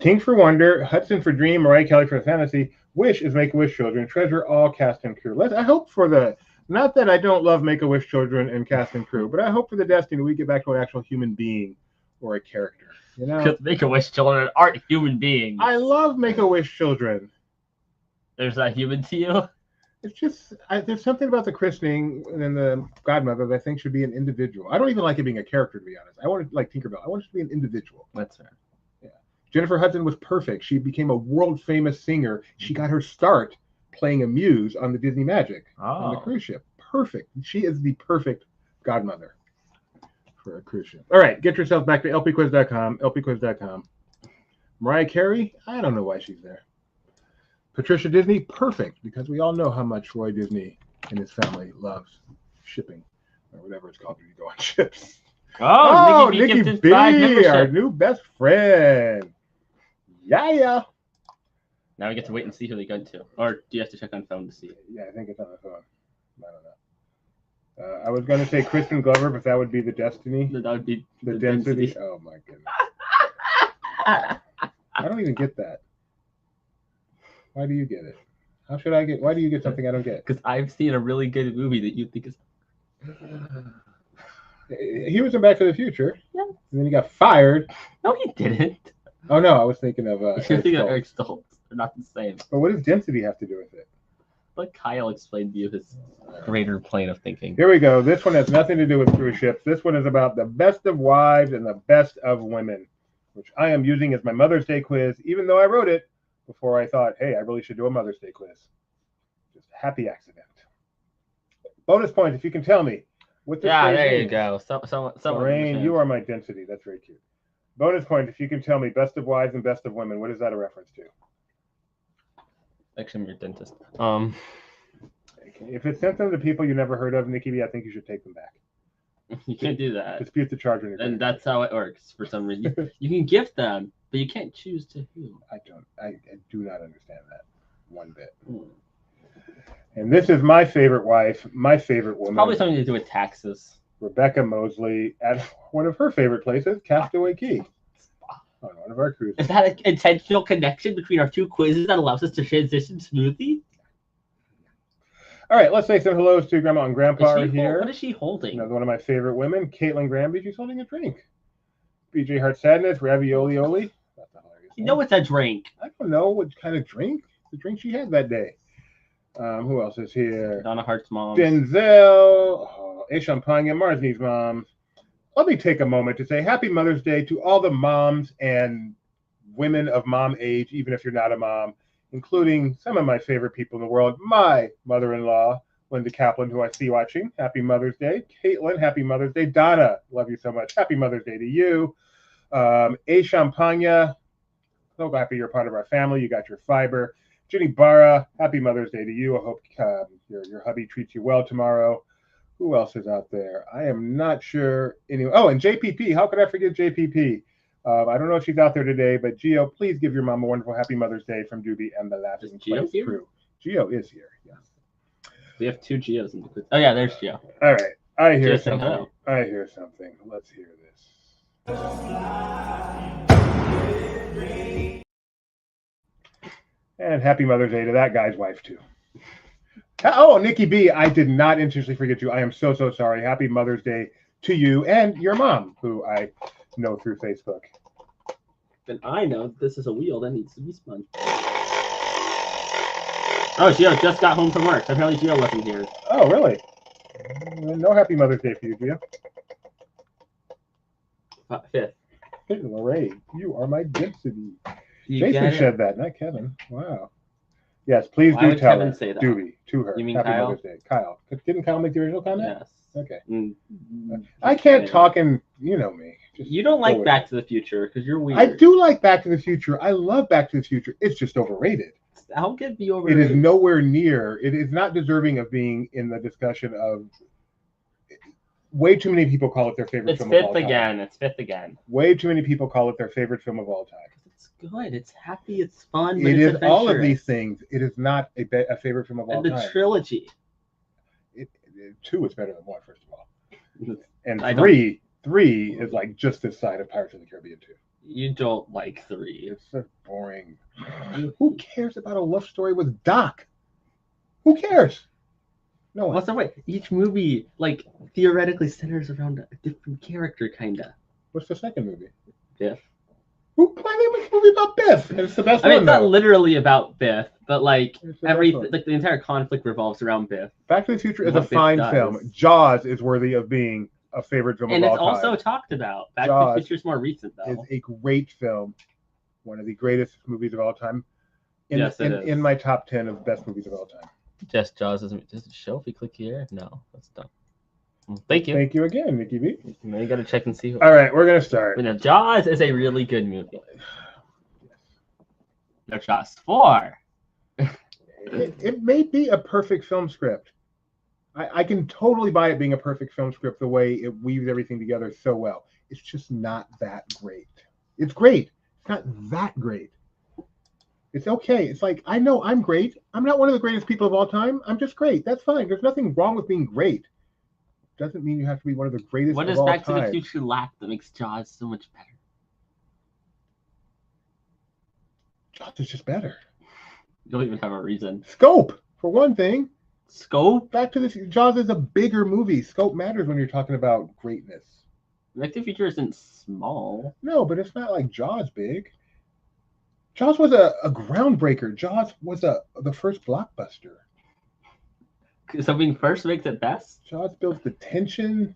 Tink for Wonder, Hudson for Dream, Mariah Kelly for Fantasy, Wish is Make-A-Wish Children, Treasure all cast and crew. I hope for the, not that I don't love Make-A-Wish Children and cast and crew, but I hope for the destiny we get back to an actual human being or a character. You know, Because Make-A-Wish children aren't human beings. I love Make-A-Wish Children. There's that human to you? It's just, there's something about the christening and then the godmother that I think should be an individual. I don't even like it being a character, to be honest. I want it like Tinkerbell. I want it to be an individual. That's fair. Yeah. Jennifer Hudson was perfect. She became a world-famous singer. She got her start playing a muse on the Disney Magic on the cruise ship. Perfect. She is the perfect godmother for a cruise ship. All right, get yourself back to lpquiz.com, lpquiz.com. Mariah Carey, I don't know why she's there. Patricia Disney, perfect, because we all know how much Roy Disney and his family loves shipping, or whatever it's called when you go on ships. Oh, Nikki B, our new best friend. Yeah. Now we get to wait and see who they go to. Or do you have to check on phone to see? Yeah, I think it's on the phone. I don't know. I was going to say Kristen Glover, but that would be the destiny. That would be the density. Oh, my goodness. I don't even get that. Why do you get it? How should I get? Why do you get something I don't get? Because I've seen a really good movie that you think is. He was in Back to the Future. Yeah. And then he got fired. No, he didn't. Oh no, I was thinking of. You're thinking of Eric Stoltz. They're not the same. But what does density have to do with it? But Kyle explained to you his greater plane of thinking. Here we go. This one has nothing to do with cruise ships. This one is about the best of wives and the best of women, which I am using as my Mother's Day quiz, even though I wrote it before I thought, hey, I really should do a Mother's Day quiz. Just a happy accident. Bonus points if you can tell me. What this there you means. go. Lorraine, you are my density. That's very cute. Bonus point if you can tell me best of wives and best of women. What is that a reference to? Actually, I'm your dentist. If it's sent them to people you never heard of, Nikki B, I think you should take them back. You can't do that. Dispute the charge. And that's how it works for some reason. You can gift them, but you can't choose to who. I do not understand that one bit. And this is my favorite wife, my favorite woman. Probably something to do with taxes. Rebecca Mosley at one of her favorite places, Castaway Key. On one of our cruises. Is that an intentional connection between our two quizzes that allows us to transition smoothly? All right, let's say some hellos to Grandma and Grandpa are here. What is she holding? Another one of my favorite women, Caitlin Granby. She's holding a drink. BJ Heart Sadness, Ravioli Oli. That's a hilarious You know it's a drink. I don't know what kind of drink. The drink she had that day. Who else is here? Donna Hart's mom. Denzel, A Champagne, Marsney's mom. Let me take a moment to say Happy Mother's Day to all the moms and women of mom age, even if you're not a mom, including some of my favorite people in the world. My mother-in-law, Linda Kaplan, who I see watching. Happy Mother's Day. Caitlin, happy Mother's Day. Donna, love you so much. Happy Mother's Day to you. A Champagne, so happy you're part of our family. You got your fiber. Jenny Barra, happy Mother's Day to you. I hope your hubby treats you well tomorrow. Who else is out there? I am not sure. Anyway, oh, and JPP. How could I forget JPP? I don't know if she's out there today, but Gio, please give your mom a wonderful happy Mother's Day from Doobie and the Laughing Place crew. Gio is here. Yes. We have two Gios in the quiz. Oh yeah, there's Gio. All right. I hear Gio, something. I hear something. Let's hear this. And happy Mother's Day to that guy's wife too. Oh, Nikki B, I did not intentionally forget you. I am so sorry. Happy Mother's Day to you and your mom, who I know through Facebook. Then I know that this is a wheel that needs to be spun. Oh, Gio just got home from work. Apparently Gio wasn't here. Oh, really? No happy Mother's Day for you, Gio. 5th. Hey, Lorraine, you are my density. Jason said that, not Kevin. Wow. Yes, please do tell Kevin say that? Doobie to her. You mean happy Kyle? Mother's Day. Kyle. Didn't Kyle make the original comment? Yes. Okay. I can't talk and you know me. Just you don't like Back to the Future because you're weird. I do like Back to the Future. I love Back to the Future. It's just overrated. How could it be overrated? It is nowhere near. It is not deserving of being in the discussion of way too many people call it their favorite It's film of all fifth time. again. It's fifth again. Way too many people call it their favorite film of all time. It's good. It's happy. It's fun. But It it's is all of adventurous. these things. It is not a favorite film of all And the time. trilogy. Two is better than one, first of all. And I three is like just this side of Pirates of the Caribbean 2. You don't like 3. It's so boring. Who cares about a love story with Doc? Who cares? No one. What's the way? Each movie, like, theoretically centers around a different character, kinda. What's the second movie? Biff. Why they make a movie about Biff? And it's the best I mean, one, it's not though. literally about Biff, but like It's the best one. like the entire conflict revolves around Biff. Back to the Future is What a Biff fine does. film. Jaws is worthy of being a favorite film And of it's all time. also talked about. Back to Jaws the Future's more recent, Is though. a great film. One of the greatest movies of all time. Yes, it is. In my top 10 of best movies of all time. Just Jaws does it show if you click here? No, that's done. Thank you. Thank you again, Nikki B. Now you gotta check and see. All right, we're going to start. Now, Jaws is a really good movie. No, Jaws 4. It may be a perfect film script. I can totally buy it being a perfect film script the way it weaves everything together so well. It's just not that great. It's great. It's not that great. It's okay. It's like, I know I'm great. I'm not one of the greatest people of all time. I'm just great. That's fine. There's nothing wrong with being great. Doesn't mean you have to be one of the greatest What of does all Back to the time. Future lack that makes Jaws so much better? Jaws is just better. You don't even have a reason. Scope, for one thing. Scope? Back to the Jaws is a bigger movie. Scope matters when you're talking about greatness. Back to the Future isn't small. No, but it's not like Jaws big. Jaws was a groundbreaker. Jaws was the first blockbuster. So being first makes it best? Jaws builds the tension.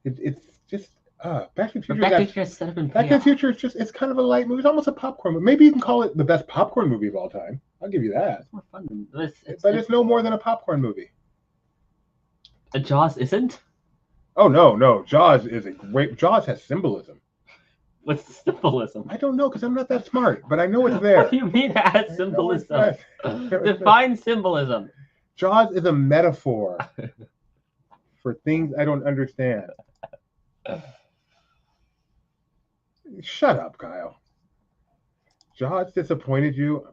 It's just Back to the But Future. Back to the Future is set up and Back to the Future is it's kind of a light movie. It's almost a popcorn movie. Maybe you can call it the best popcorn movie of all time. I'll give you that. It's more fun than this. But it's no more than a popcorn movie. Jaws isn't? Oh no. Jaws has symbolism. What's the symbolism? I don't know because I'm not that smart, but I know it's there. What do you mean it has symbolism? Define symbolism. Jaws is a metaphor for things I don't understand. Shut up, Kyle. Jaws disappointed you?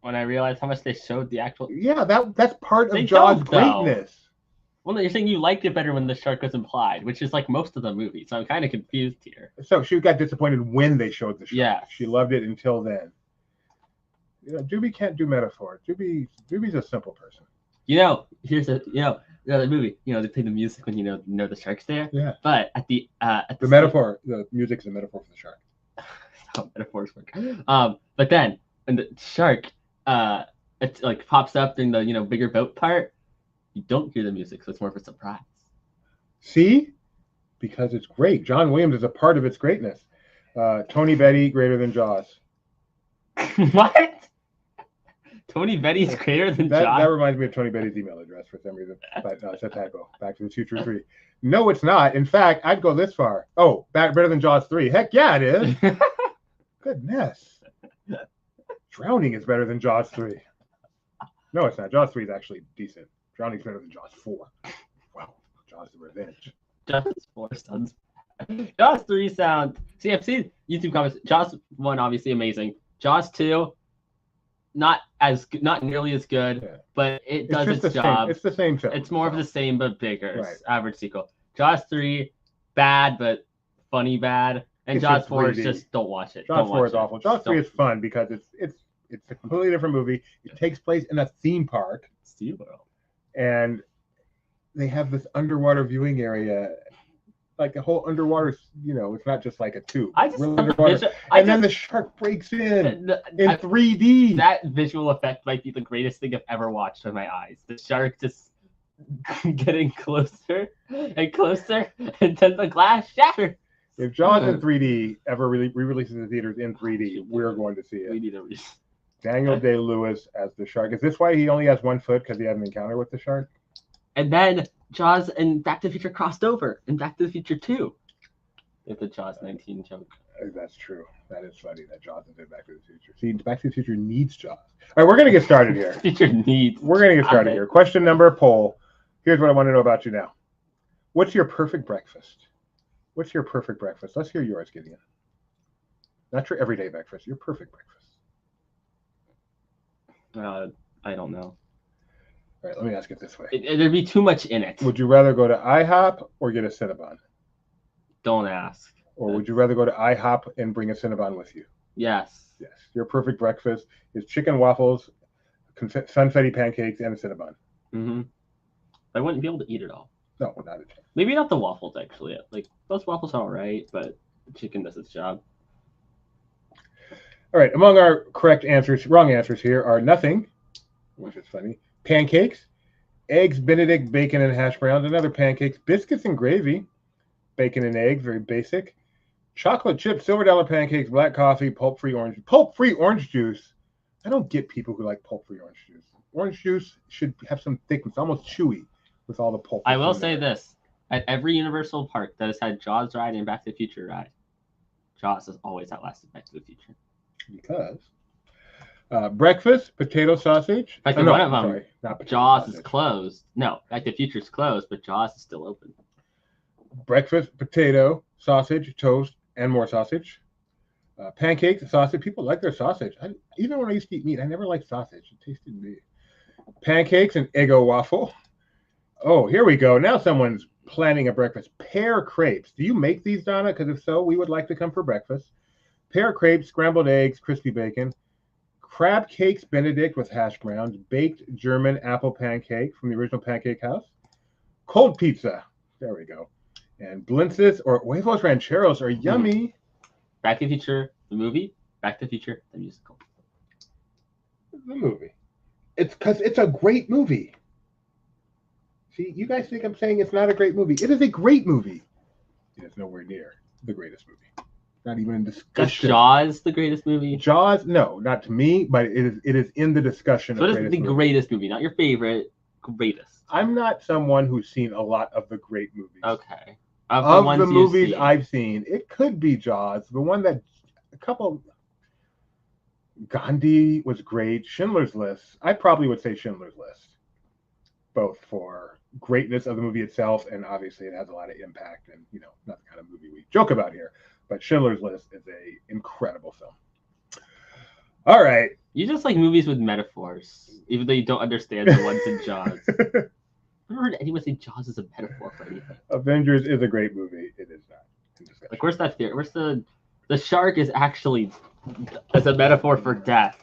When I realized how much they showed the actual... Yeah, that's part They of Jaws' don't, though. greatness. Well, no, you're saying you liked it better when the shark was implied, which is like most of the movie. So I'm kind of confused here. So she got disappointed when they showed the shark. Yeah. She loved it until then. You know, Doobie can't do metaphor. Doobie's a simple person. Here's the movie. They play the music when you know the shark's there. Yeah. But at the metaphor, the music is a metaphor for the shark. how metaphors work. But then when the shark it like pops up during the bigger boat part, you don't hear the music, so it's more of a surprise. See? Because it's great. John Williams is a part of its greatness. Tony Betty greater than Jaws. What? Tony Betty's greater than That Jaws? reminds me of Tony Betty's email address for some reason. But no, it's a typo. Back to the Future 3. No, it's not. In fact, I'd go this far. Oh, better than Jaws 3. Heck yeah, it is. Goodness. Drowning is better than Jaws 3. No, it's not. Jaws 3 is actually decent. Drowning's better than Jaws 4. Wow. Jaws the Revenge. Jaws 4 sounds Jaws 3 sound. See, I've seen YouTube comments. Jaws 1 obviously amazing. Jaws 2 not nearly as good, Yeah. but it does its the job. Same. It's the same film. It's more of the same but bigger. Right. Average sequel. Jaws 3 bad but funny bad, and It's Jaws just 4 is 3D. just don't watch it. Jaws Don't 4 watch is it. awful. Jaws 3 is fun because it's a completely different movie. It takes place in a theme park, SeaWorld. and they have this underwater viewing area, like a whole underwater. It's not just like a tube. I just Real love the underwater. visual- And then the shark breaks in I- 3D. that visual effect might be the greatest thing I've ever watched with my eyes. The shark just getting closer and closer until the glass shatters. If Jaws in 3D ever re-releases in theaters in 3D, we're going to see We it. need a reason. Daniel Day-Lewis as the shark. Is this why he only has 1 foot? Because he had an encounter with the shark? And then Jaws and Back to the Future crossed over in Back to the Future 2. It's a Jaws 19 joke. That's true. That is funny that Jaws is in Back to the Future. See, Back to the Future needs Jaws. All right, we're going to get started here. Future needs. We're going to get started here. Question number poll. Here's what I want to know about you now. What's your perfect breakfast? What's your perfect breakfast? Let's hear yours, Gideon. Not your everyday breakfast, your perfect breakfast. I don't know. All right, let me ask it this way. There'd be too much in it. Would you rather go to IHOP or get a Cinnabon? Don't ask. Or would you rather go to IHOP and bring a Cinnabon with you? Yes. Yes. Your perfect breakfast is chicken waffles, sunfetti pancakes, and a Cinnabon. Mm-hmm. I wouldn't be able to eat it all. No, not a chance. Maybe not the waffles, actually. Like, those waffles are all right, but the chicken does its job. All right, among our wrong answers here are nothing, which is funny, pancakes, eggs, Benedict, bacon, and hash browns, another pancakes, biscuits and gravy, bacon and eggs, very basic, chocolate chip, silver dollar pancakes, black coffee, pulp-free orange juice. I don't get people who like pulp-free orange juice. Orange juice should have some thickness, almost chewy, with all the pulp. I will say this. At every Universal park that has had Jaws ride and Back to the Future ride, Jaws has always outlasted Back to the Future. Because breakfast, potato sausage. In fact, one of them, sorry, not potato Jaws sausage. is closed. No, Back to the Future is closed, but Jaws is still open. Breakfast, potato, sausage, toast, and more sausage. Pancakes, sausage. People like their sausage. Even when I used to eat meat, I never liked sausage. It tasted weird. Pancakes and Eggo waffle. Oh, here we go. Now someone's planning a breakfast. Pear crepes. Do you make these, Donna? Because if so, we would like to come for breakfast. Pear crepes, scrambled eggs, crispy bacon. Crab cakes Benedict with hash browns. Baked German apple pancake from the original Pancake House. Cold pizza. There we go. And blintzes or huevos rancheros are yummy. Back to the Future, the movie. Back to the Future, the musical. The movie. It's because it's a great movie. See, you guys think I'm saying it's not a great movie. It is a great movie. It is nowhere near the greatest movie. Not even in discussion. Is Jaws the greatest movie? Jaws, no, not to me, but it is in the discussion. So what is the greatest movie? Not your favorite, greatest. I'm not someone who's seen a lot of the great movies. Okay. Of the movies I've seen, it could be Jaws. The one that Gandhi was great. Schindler's List. I probably would say Schindler's List. Both for greatness of the movie itself, and obviously it has a lot of impact, and not the kind of movie we joke about here. But Schindler's List is a incredible film. All right. You just like movies with metaphors, even though you don't understand the ones in Jaws. I've never heard anyone say Jaws is a metaphor for anything. Avengers is a great movie. It is not. Of course, that's there. Where's the shark is actually as a metaphor for death,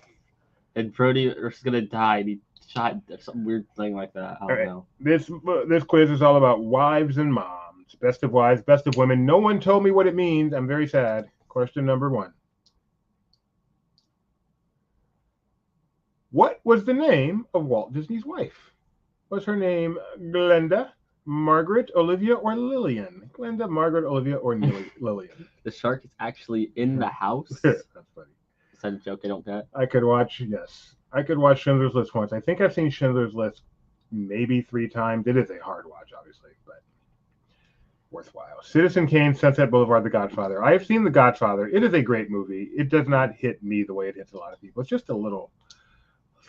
and Brody is gonna die. And he shot some weird thing like that. I don't know. This quiz is all about wives and moms. Best of wives, best of women. No one told me what it means. I'm very sad. Question number 1. What was the name of Walt Disney's wife? Was her name Glenda, Margaret, Olivia, or Lillian? Glenda, Margaret, Olivia, or Lillian? The shark is actually in the house. That's funny. Is that a joke I don't get? I could watch Schindler's List once. I think I've seen Schindler's List maybe 3 times. It is a hard watch, obviously, but worthwhile. Citizen Kane, Sunset Boulevard, The Godfather. I have seen The Godfather. It is a great movie. It does not hit me the way it hits a lot of people. It's just a little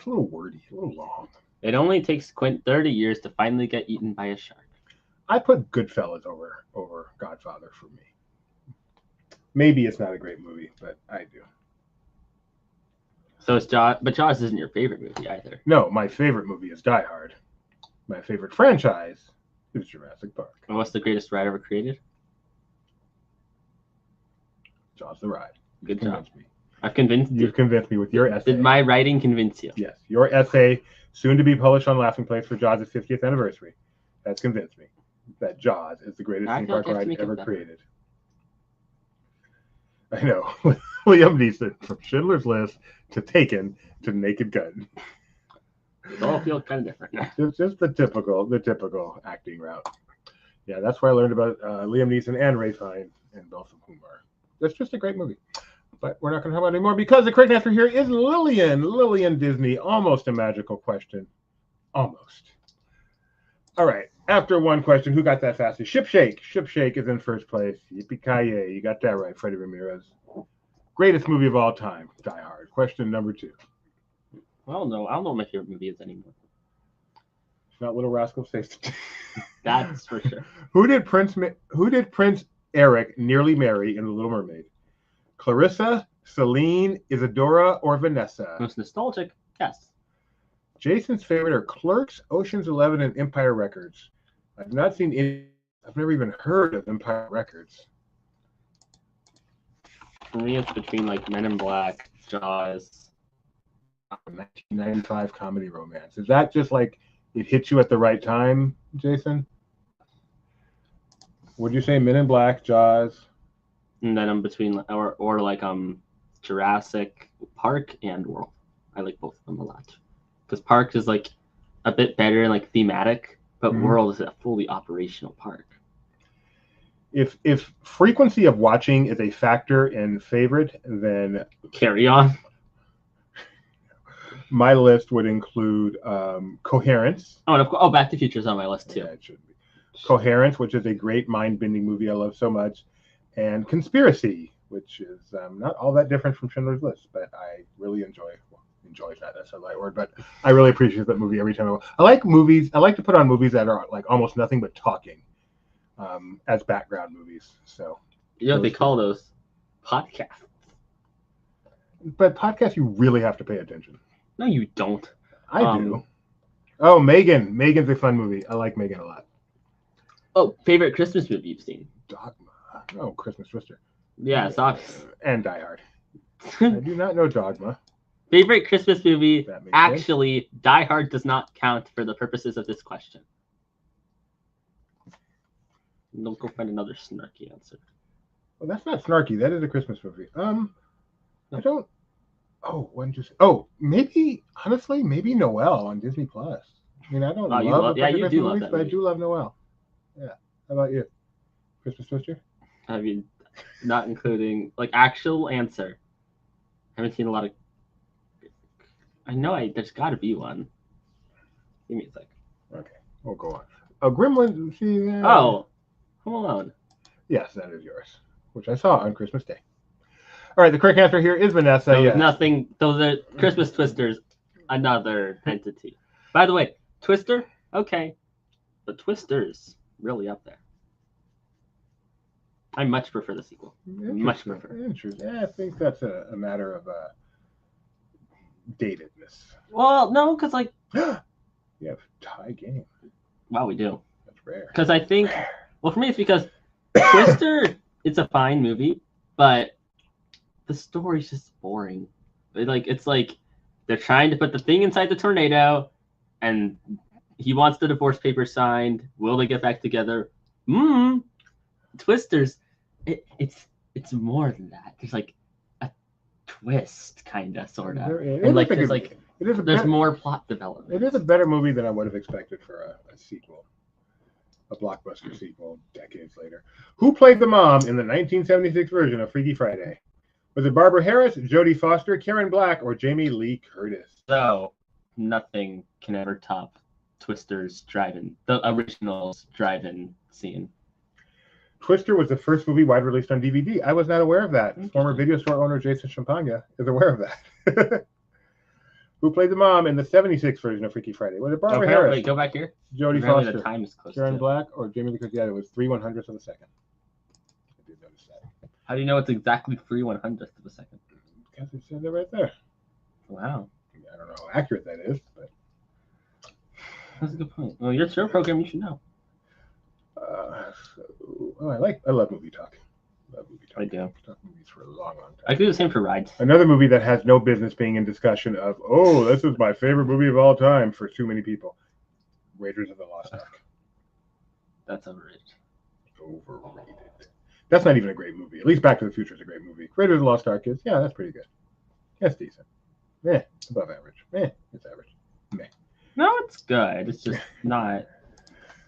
wordy, a little long. It only takes Quint 30 years to finally get eaten by a shark. I put Goodfellas over Godfather for me. Maybe it's not a great movie, but I do. So it's Jaws, but Jaws isn't your favorite movie either. No, my favorite movie is Die Hard. My favorite franchise is Jurassic Park. And what's the greatest ride ever created? Jaws the Ride. Good job. Me. I've convinced you. You've convinced me with your essay. Did my writing convince you? Yes, your essay, soon to be published on Laughing Place for Jaws' 50th anniversary, has convinced me that Jaws is the greatest theme park ride ever created. I know. Liam Neeson, from Schindler's List to Taken to Naked Gun. It all feels kind of different. It's just the typical acting route. Yeah, that's where I learned about Liam Neeson and Ray Fiennes, and both of whom are. That's just a great movie. But we're not going to talk about it anymore because the correct answer here is Lillian. Lillian Disney. Almost a magical question. Almost. All right. After one question, who got that fastest? Ship Shake. Ship Shake is in first place. Yippee-ki-yay. You got that right, Freddie Ramirez. Greatest movie of all time, Die Hard. Question number 2. I don't know what my favorite movie is anymore. It's not Little Rascals. That's for sure. Who did Prince Eric nearly marry in The Little Mermaid? Clarissa, Celine, Isadora, or Vanessa? Most nostalgic, yes. Jason's favorite are Clerks, Ocean's 11, and Empire Records. I've not seen any. I've never even heard of Empire Records. For me, it's between like Men in Black, Jaws. 1995 comedy romance. Is that just like it hit you at the right time, Jason? Would you say Men in Black, Jaws? And then I'm between or like Jurassic Park and World. I like both of them a lot. Because Park is like a bit better and like thematic, but World is a fully operational park. If frequency of watching is a factor in favorite, then Carry On. My list would include Coherence. Oh, and of course, Back to the Future is on my list too. Yeah, it should be. Coherence, which is a great mind-bending movie I love so much, and Conspiracy, which is not all that different from Schindler's List, but I really enjoy. Enjoy is not necessarily the right word, but I really appreciate that movie every time. I like movies. I like to put on movies that are like almost nothing but talking as background movies. So you know what they call those? Podcasts. But podcasts, you really have to pay attention. No, you don't. I do. Oh, Megan. Megan's a fun movie. I like Megan a lot. Oh, favorite Christmas movie you've seen? Dogma. Oh, Christmas Twister. Yeah, it's obvious. And Die Hard. I do not know Dogma. Favorite Christmas movie? Actually, sense. Die Hard does not count for the purposes of this question. Don't go find another snarky answer. Well, that's not snarky. That is a Christmas movie. I don't. Oh, when just. Oh, maybe honestly, maybe Noel on Disney Plus. I mean, I don't love. Yeah, you do love movies, that but movie. I do love Noel. Yeah. How about you? Christmas Twister? I mean, not including like actual answer. I haven't seen a lot of. I know there's got to be one. Give me a sec. Okay, we'll go on. Oh, Gremlins. See, Oh, Home Alone. Yes, that is yours, which I saw on Christmas Day. All right, the correct answer here is Vanessa. Those, yes. Nothing. Those are Christmas Twisters, another entity. By the way, Twister, okay, but Twister's really up there. I much prefer the sequel. Much prefer. Interesting. Yeah, I think that's a matter of datedness. Well, no, because like You have tie game. wow, we do. That's rare. Because I think, well, for me, it's because Twister, it's a fine movie, but the story's just boring. It's like they're trying to put the thing inside the tornado, and he wants the divorce papers signed. Will they get back together? Twisters, it's more than that. There's like a twist, kind of, sort of, and like there's more plot development. It is a better movie than I would have expected for a sequel, a blockbuster sequel decades later. Who played the mom in the 1976 version of Freaky Friday? Was it Barbara Harris, Jodie Foster, Karen Black, or Jamie Lee Curtis? So nothing can ever top Twister's drive-in, the original's drive-in scene. Twister was the first movie wide released on DVD. I was not aware of that. Former video store owner Jason Champagne is aware of that. Who played the mom in the 76 version of Freaky Friday? Was it Barbara Harris? Wait, go back here. Jodie Apparently Foster, the time is close Karen to. Black, or Jamie Lee Curtis? Yeah, it was 3/100ths of a second. I did notice that. How do you know it's exactly 3/100th of a second? Because it said it right there. Wow. I don't know how accurate that is, but That's a good point. Well, your show program, you should know. I love movie talk. I do. Talk movies for a long, long time. I do the same for rides. Another movie that has no business being in discussion of, oh, this is my favorite movie of all time for too many people. Raiders of the Lost Ark. That's overrated. Overrated. That's not even a great movie. At least Back to the Future is a great movie. Raiders of the Lost Ark is, yeah, that's pretty good. That's decent. It's above average. It's average. No, it's good. It's just not.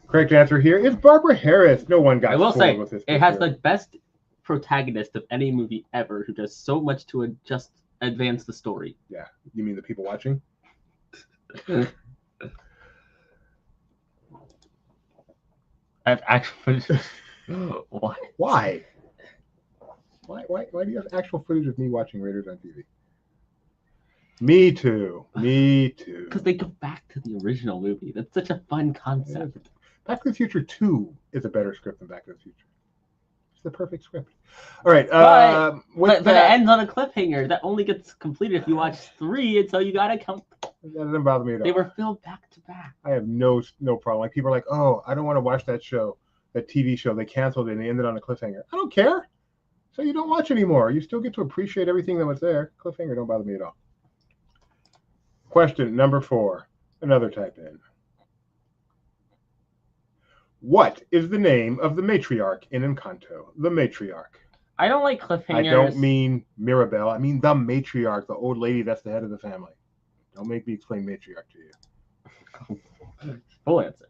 Correct answer here is Barbara Harris. No one got I will spoiled say, with this it has picture. the best protagonist of any movie ever who does so much to just advance the story. Yeah. You mean the people watching? I have actual footage. What? Why? Why do you have actual footage of me watching Raiders on TV? Me too. Because they go back to the original movie. That's such a fun concept. Back to the Future 2 is a better script than Back to the Future. It's the perfect script. All right. But it ends on a cliffhanger. That only gets completed if you watch 3, and so you gotta count. That doesn't bother me at all. They were filmed back to back. I have no problem. Like people are like, oh, I don't want to watch that show, that TV show. They canceled it and they ended on a cliffhanger. I don't care. So you don't watch anymore. You still get to appreciate everything that was there. Cliffhanger don't bother me at all. Question number 4. Another type in. What is the name of the matriarch in Encanto? The matriarch. I don't like cliffhangers. I don't mean Mirabelle. I mean the matriarch, the old lady that's the head of the family. Don't make me explain matriarch to you. Full answer.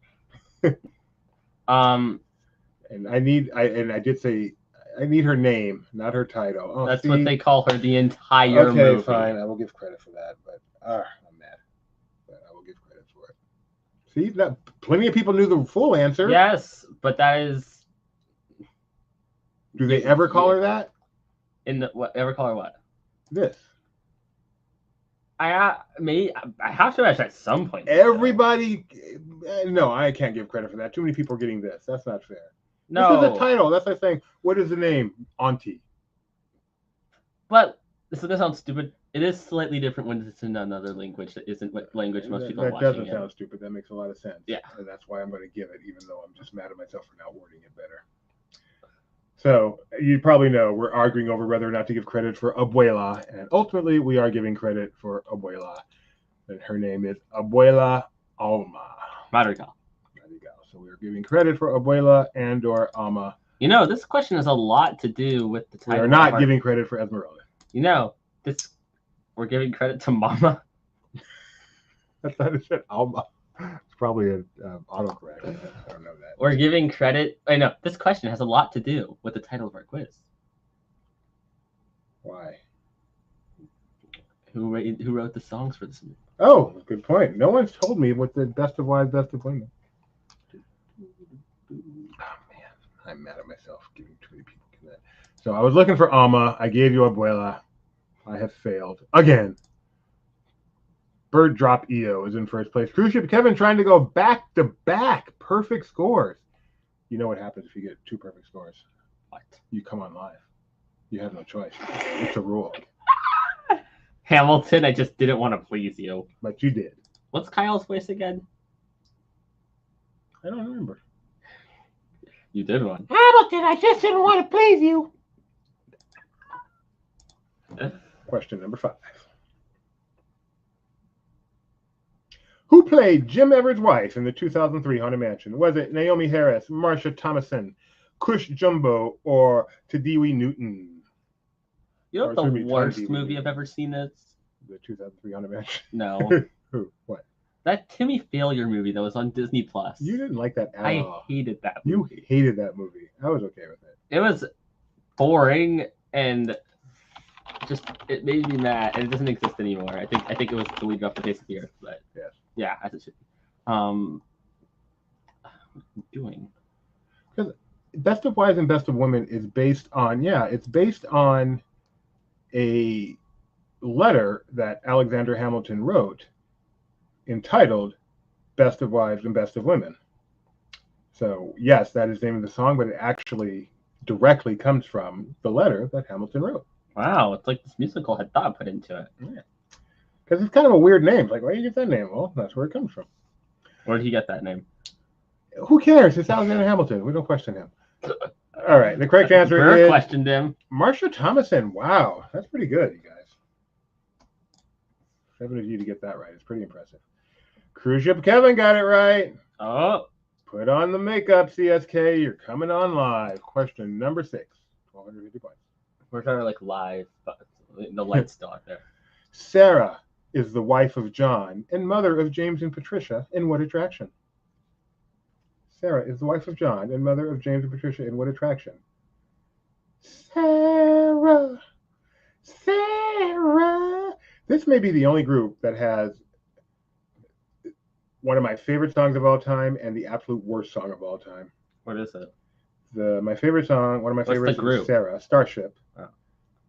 And I did say I need her name, not her title. Oh, that's what they call her the entire movie. Okay, fine. I will give credit for that, but I'm mad. But I will give credit for it. See, plenty of people knew the full answer. Yes, but that is. Do they ever call her that? Ever call her what? This. I have to imagine at some point. Everybody, no, I can't give credit for that. Too many people are getting this. That's not fair. No. This is a title. That's like saying, what is the name? Auntie. But this is gonna sound stupid. It is slightly different when it's in another language that isn't what language most people are watching. That doesn't sound stupid. That makes a lot of sense. Yeah. And that's why I'm going to give it, even though I'm just mad at myself for not wording it better. So you probably know we're arguing over whether or not to give credit for Abuela, and ultimately we are giving credit for Abuela. And her name is Abuela Alma. Madrigal. So we're giving credit for Abuela and/or Alma. You know, this question has a lot to do with the title. We are not giving credit for Esmeralda. You know, we're giving credit to Mama. I thought it said Alma. It's probably an autocorrect. I don't know that. We're giving credit. I know this question has a lot to do with the title of our quiz. Why? Who wrote the songs for this movie? Oh, good point. No one's told me what the Best of Wives, Best of Women. Oh man, I'm mad at myself giving too many people that. So I was looking for Alma. I gave you Abuela. I have failed again. Bird Drop EO is in first place. Cruise Ship Kevin trying to go back to back perfect scores. You know what happens if you get 2 perfect scores? What? You come on live. You have no choice. It's a rule. Hamilton, I just didn't want to please you. But you did. What's Kyle's voice again? I don't remember. You did one. Hamilton, I just didn't want to please you. Question number 5. Who played Jim Everett's wife in the 2003 Haunted Mansion? Was it Naomi Harris, Marsha Thomason, Cush Jumbo, or Tadiwi Newton? You know what the worst movie I've ever seen is? The 2003 Haunted Mansion. No. Who? What? That Timmy Failure movie that was on Disney Plus. You didn't like that at all. I hated that movie. You hated that movie. I was okay with it. It was boring and just it made me mad, and it doesn't exist anymore. I think it was deleted off the face of the earth, but yes. Yeah, as it should be. What am I doing? Because Best of Wives and Best of Women is based on it's based on a letter that Alexander Hamilton wrote entitled Best of Wives and Best of Women. So yes, that is the name of the song, but it actually directly comes from the letter that Hamilton wrote. Wow, it's like this musical had thought put into it. Yeah. Because it's kind of a weird name. Like, why do you get that name? Well, that's where it comes from. Where did he get that name? Who cares? It's Alexander Hamilton. We don't question him. All right. The correct answer is questioned him. Marsha Thomason. Wow. That's pretty good, you guys. 7 of you to get that right. It's pretty impressive. Cruise Ship Kevin got it right. Oh. Put on the makeup, CSK. You're coming on live. Question number 6. 1,250 points. We're trying to like live, but the light's still out there. Sarah is the wife of John and mother of James and Patricia in what attraction? Sarah is the wife of John and mother of James and Patricia in what attraction? Sarah. This may be the only group that has one of my favorite songs of all time and the absolute worst song of all time. What is it? My favorite song, one of my favorites is Sarah, Starship. Oh.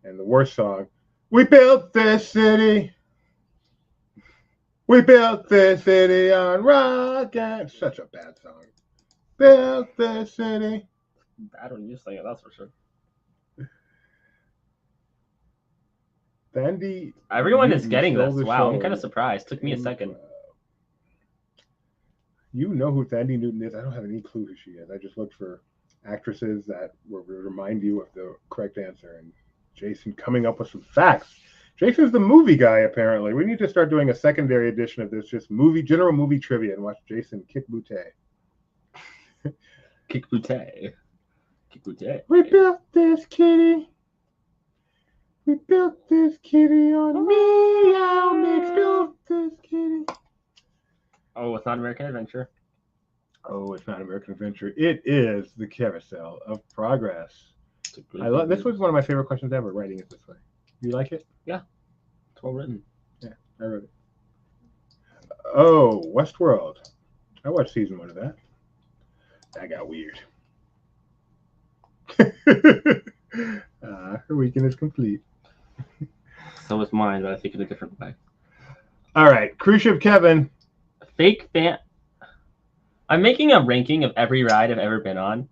And the worst song, we built this city. We built this city on rock and... Such a bad song. built this city. I don't use it, that's for sure. Thandi. Everyone is Newton getting stole this. the Wow, I'm show. kind of surprised. Took me a second. You know who Thandi Newton is? I don't have any clue who she is. I just looked for actresses that will remind you of the correct answer. And Jason coming up with some facts. Jason's the movie guy, apparently. We need to start doing a secondary edition of this, just general movie trivia, and watch Jason kick booty. Kick booty. Kick booty. We built this kitty. We built this kitty on Meow Mix. Built this kitty. Oh, it's not American Adventure. Oh, it's not American Adventure. It is the Carousel of Progress. I love this. Was one of my favorite questions ever. Writing it this way. You like it? Yeah, it's well written. Yeah, I wrote it. Oh, Westworld. I watched season 1 of that. That got weird. Her weekend is complete. So is mine, but I think in a different way. All right, Cruise Ship Kevin. Fake fan. I'm making a ranking of every ride I've ever been on.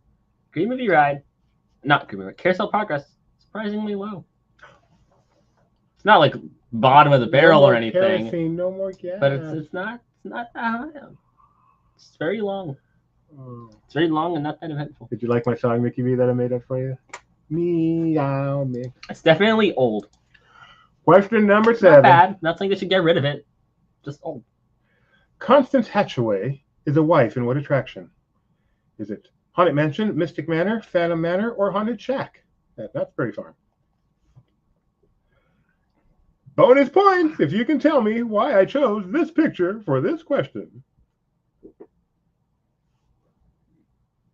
Green Movie Ride, not Green Movie, Carousel Progress, surprisingly low. It's not like bottom of the barrel or anything. Kerosene, no more gas. But it's not that high. It's very long. Oh. It's very long and not that eventful. Did you like my song, Mickey V, that I made up for you? Meow Mix. It's definitely old. Question number 7. Not bad. Not saying they should get rid of it. Just old. Constance Hatchaway is a wife in what attraction? Is it Haunted Mansion, Mystic Manor, Phantom Manor, or Haunted Shack? That's pretty far. Bonus points if you can tell me why I chose this picture for this question.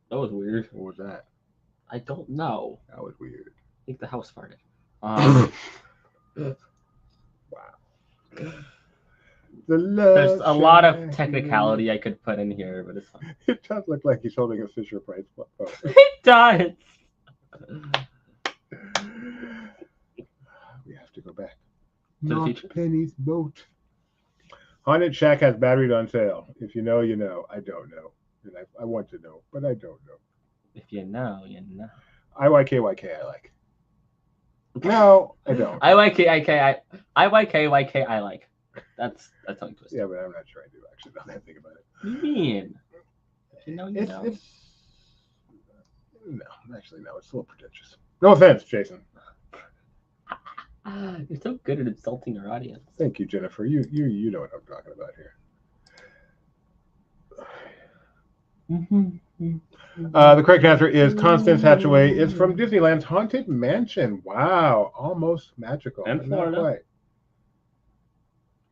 That was weird. What was that? I don't know. That was weird. I think the house farted. Wow. There's a lot of technicality I could put in here, but it's fine. It does look like he's holding a Fisher Price. It does. We have to go back. To the Not future? Penny's boat. Haunted Shack has batteries on sale. If you know, you know. I don't know. And I want to know, but I don't know. If you know, you know. IYKYK I like. No, I don't. IYKYK I like. That's tongue twister. Yeah, but I'm not sure I do actually. Now that I think about it. What do you mean? If you know, you know. It's no, actually no. It's a little pretentious. No offense, Jason. You're so good at insulting our audience. Thank you, Jennifer. You know what I'm talking about here. The correct answer is Constance Hatchaway. It's from Disneyland's Haunted Mansion. Wow, almost magical. And but not Florida. quite.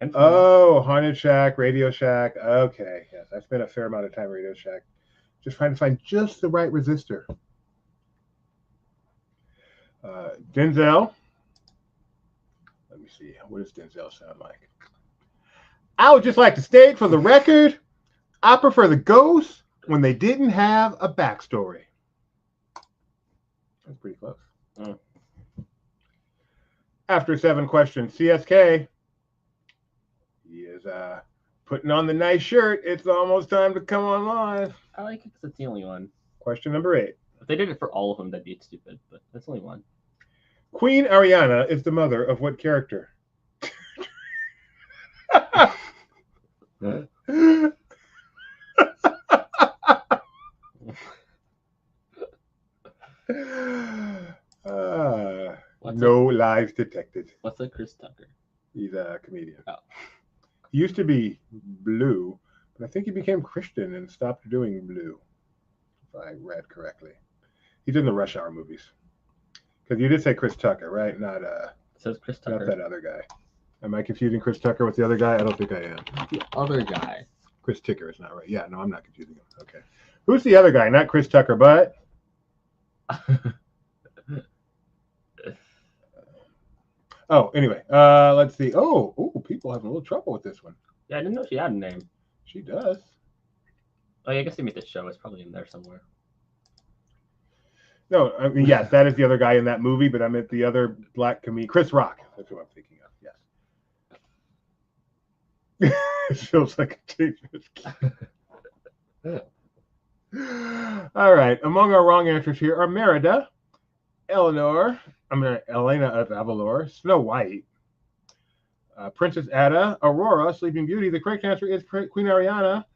And Florida. Oh, Haunted Shack, Radio Shack. Okay, yes, I spent a fair amount of time at Radio Shack, just trying to find just the right resistor. Denzel. Let me see. What does Denzel sound like? I would just like to state for the record, I prefer the ghosts when they didn't have a backstory. That's pretty close. Oh. After 7 questions, CSK. He is putting on the nice shirt. It's almost time to come on live. I like it because it's the only one. Question number 8. If they did it for all of them, that'd be stupid, but that's only one. Queen Ariana is the mother of what character? No lies detected. What's a Chris Tucker? He's a comedian. Oh. He used to be blue, but I think he became Christian and stopped doing blue, if I read correctly. He's in the Rush Hour movies. Because you did say Chris Tucker, right? Not It says Chris Tucker. not that other guy. Am I confusing Chris Tucker with the other guy? I don't think I am. The other guy. Chris Ticker is not right. Yeah, no, I'm not confusing him. Okay. Who's the other guy? Not Chris Tucker, but oh, anyway. Let's see. Oh, people have a little trouble with this one. Yeah, I didn't know she had a name. She does. Oh, yeah, I guess they made the show. It's probably in there somewhere. No, I mean, yes, that is the other guy in that movie, but I meant the other black comedian, Chris Rock. That's who I'm thinking of. Yes. It feels like a dangerous game. All right. Among our wrong answers here are Merida, Elena of Avalor, Snow White, Princess Ada, Aurora, Sleeping Beauty. The correct answer is Queen Ariana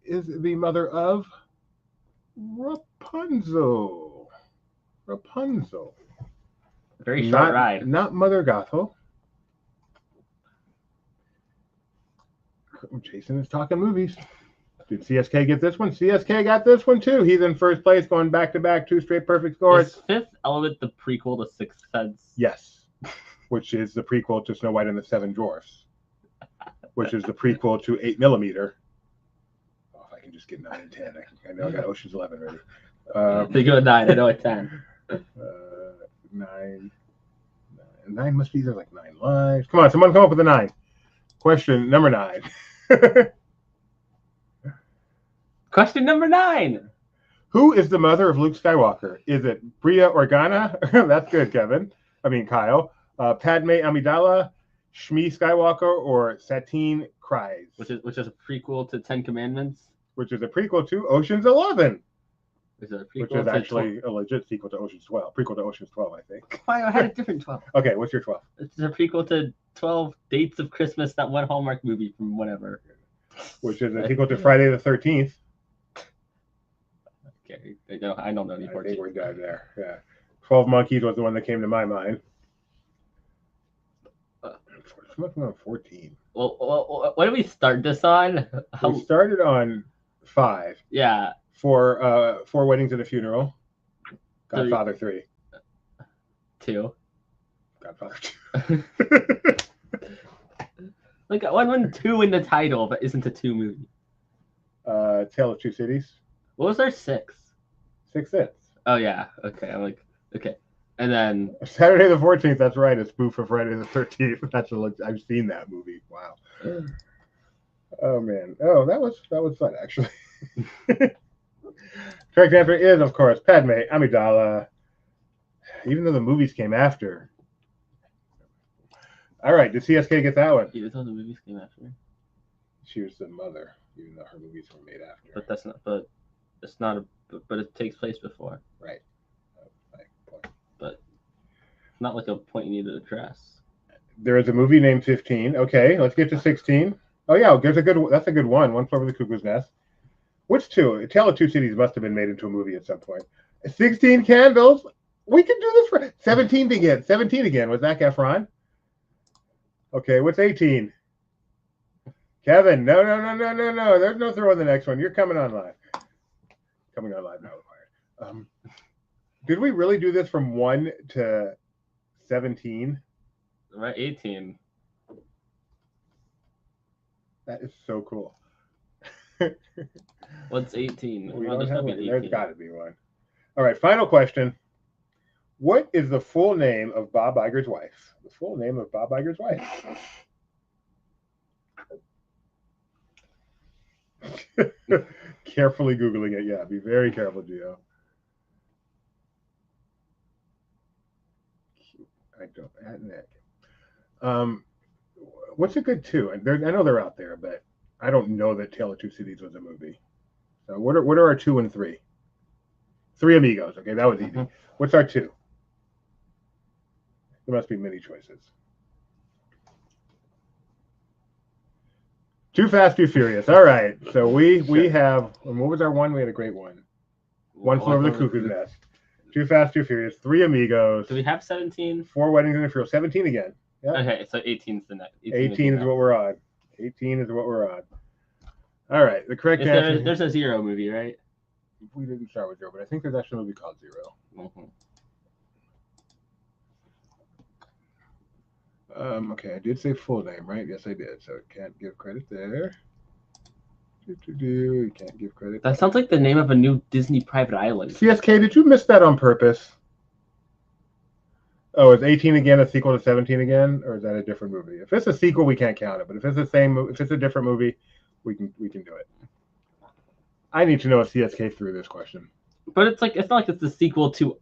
is the mother of Rapunzel. Rapunzel. Very short ride. Not Mother Gothel. Jason is talking movies. Did CSK get this one? CSK got this one too. He's in first place, going back-to-back, 2 straight perfect scores. Is Fifth Element the prequel to Sixth Sense? Yes, which is the prequel to Snow White and the Seven Dwarfs, which is the prequel to 8mm. Oh, if I can just get 9 and 10. I know I got Ocean's 11 ready. They go 9. I know it's 10. 9. 9 must be either like 9 lives. Come on, someone come up with a 9. Question number 9. Question number 9. Who is the mother of Luke Skywalker? Is it Bria Organa? That's good, Kyle. Padme Amidala, Shmi Skywalker, or Satine Kryze? Which is a prequel to 10 Commandments. Which is a prequel to Ocean's 11. Is it a Which prequel is actually a legit sequel to Ocean's 12. Prequel to Ocean's 12, I think. Why I had a different 12. Okay, what's your 12? It's a prequel to 12 Dates of Christmas, that one Hallmark movie from whatever. Which is a sequel to Friday the 13th. Okay, I don't know any 14. I think we're done there. Yeah. 12 Monkeys was the one that came to my mind. 14. Well, what did we start this on? We started on 5. Yeah. Four Weddings and a Funeral. Godfather 3. 2. Godfather 2. Like one 2 in the title, but isn't a 2 movie. Tale of Two Cities. What was our 6? 6 Sense. Oh yeah. Okay. I'm like, okay. And then Saturday the 14th. That's right. A spoof of Friday the 13th. I've seen that movie. Wow. Oh man. Oh, that was fun actually. Correct answer is, of course, Padme Amidala. Even though the movies came after. All right. Did CSK get that one? Even though the movies came after. She was the mother, even though her movies were made after. But that's not. But it's not a. But it takes place before. Right. But it's not like a point you need to address. There is a movie named 15. Okay, let's get to 16. Oh yeah, that's a good one. One Flew Over the Cuckoo's Nest. Which 2? Tale of Two Cities must have been made into a movie at some point. 16 Candles. We can do this for 17 again. 17 again. Was Zac Efron? Okay, what's 18? Kevin, no. There's no throw in the next one. You're coming on live. Coming on live now. Did we really do this from 1 to 17? Right, 18. That is so cool. What's 18? There's got to be one. All right, final question. What is the full name of Bob Iger's wife? The full name of Bob Iger's wife. Carefully Googling it. Yeah, be very careful, Gio. I don't. What's a good 2? I know they're out there, but I don't know that Tale of Two Cities was a movie. So what are our 2 and 3? 3 Amigos. Okay, that was easy. Mm-hmm. What's our 2? There must be many choices. Too Fast, Too Furious. All right. So we have. What was our 1? We had a great one. One Flew Over the Cuckoo's Nest. Too Fast, Too Furious. 3 Amigos. Do we have 17? 4 Weddings and a Funeral. 17 again. Yep. Okay, so 18 is the next. 18 is what we're on. 18 is what we're on. All right. The correct answer. There's a 0 movie, right? We didn't start with 0, but I think there's actually a movie called 0. Mm-hmm. Okay, I did say full name, right? Yes, I did. So can't give credit there. You can't give credit. That sounds like the name of a new Disney private island. CSK, did you miss that on purpose? Oh, is 18 again a sequel to 17 again, or is that a different movie? If it's a sequel, we can't count it. But if it's the same, if it's a different movie, we can do it. I need to know if CSK threw this question. But it's not like it's the sequel to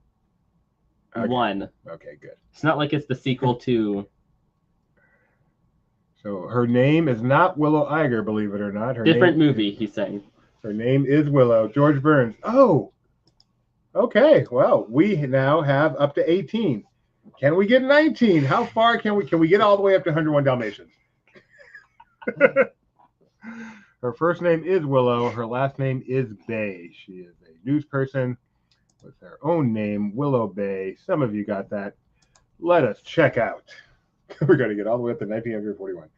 1. Okay, good. It's not like it's the sequel to. So her name is not Willow Iger, believe it or not. Different movie, he's saying. Her name is Willow. George Burns. Oh, Okay, well, we now have up to 18. Can we get 19? How far can we get all the way up to 101 Dalmatians? Her first name is Willow. Her last name is Bay. She is a news person with her own name, Willow Bay. Some of you got that. Let us check out. We're going to get all the way up to 1941.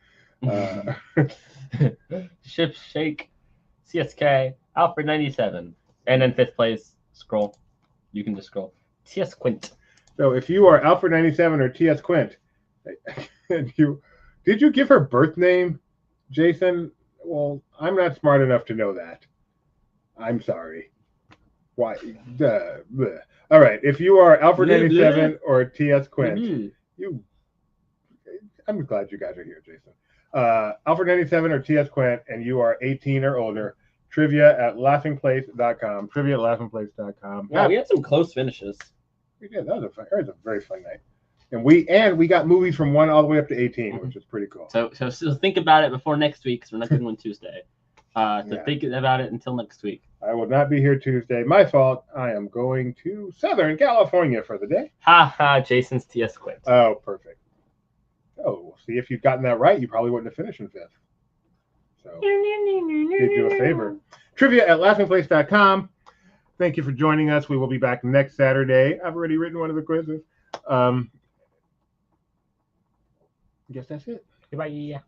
Ship Shake, CSK, Alfred 97, and then fifth place. Scroll. You can just scroll. TS Quint. So if you are Alfred 97 or TS Quint, and did you give her birth name, Jason? Well, I'm not smart enough to know that. I'm sorry. Why? All right. If you are Alfred 97 or TS Quint, I'm glad you guys are here, Jason. Alfred 97 or TS Quint, and you are 18 or older. Trivia at laughingplace.com. Trivia at laughingplace.com. Wow, we had some close finishes. We did. That was a very fun night. And we got movies from 1 all the way up to 18, which is pretty cool. So think about it before next week, because we're not doing one Tuesday. Think about it until next week. I will not be here Tuesday. My fault. I am going to Southern California for the day. Ha ha, Jason's TS Quint. Oh, perfect. Oh, see, if you'd gotten that right, you probably wouldn't have finished in 5th. So, did you a favor. Trivia at laughingplace.com. Thank you for joining us. We will be back next Saturday. I've already written one of the quizzes. I guess that's it. Goodbye.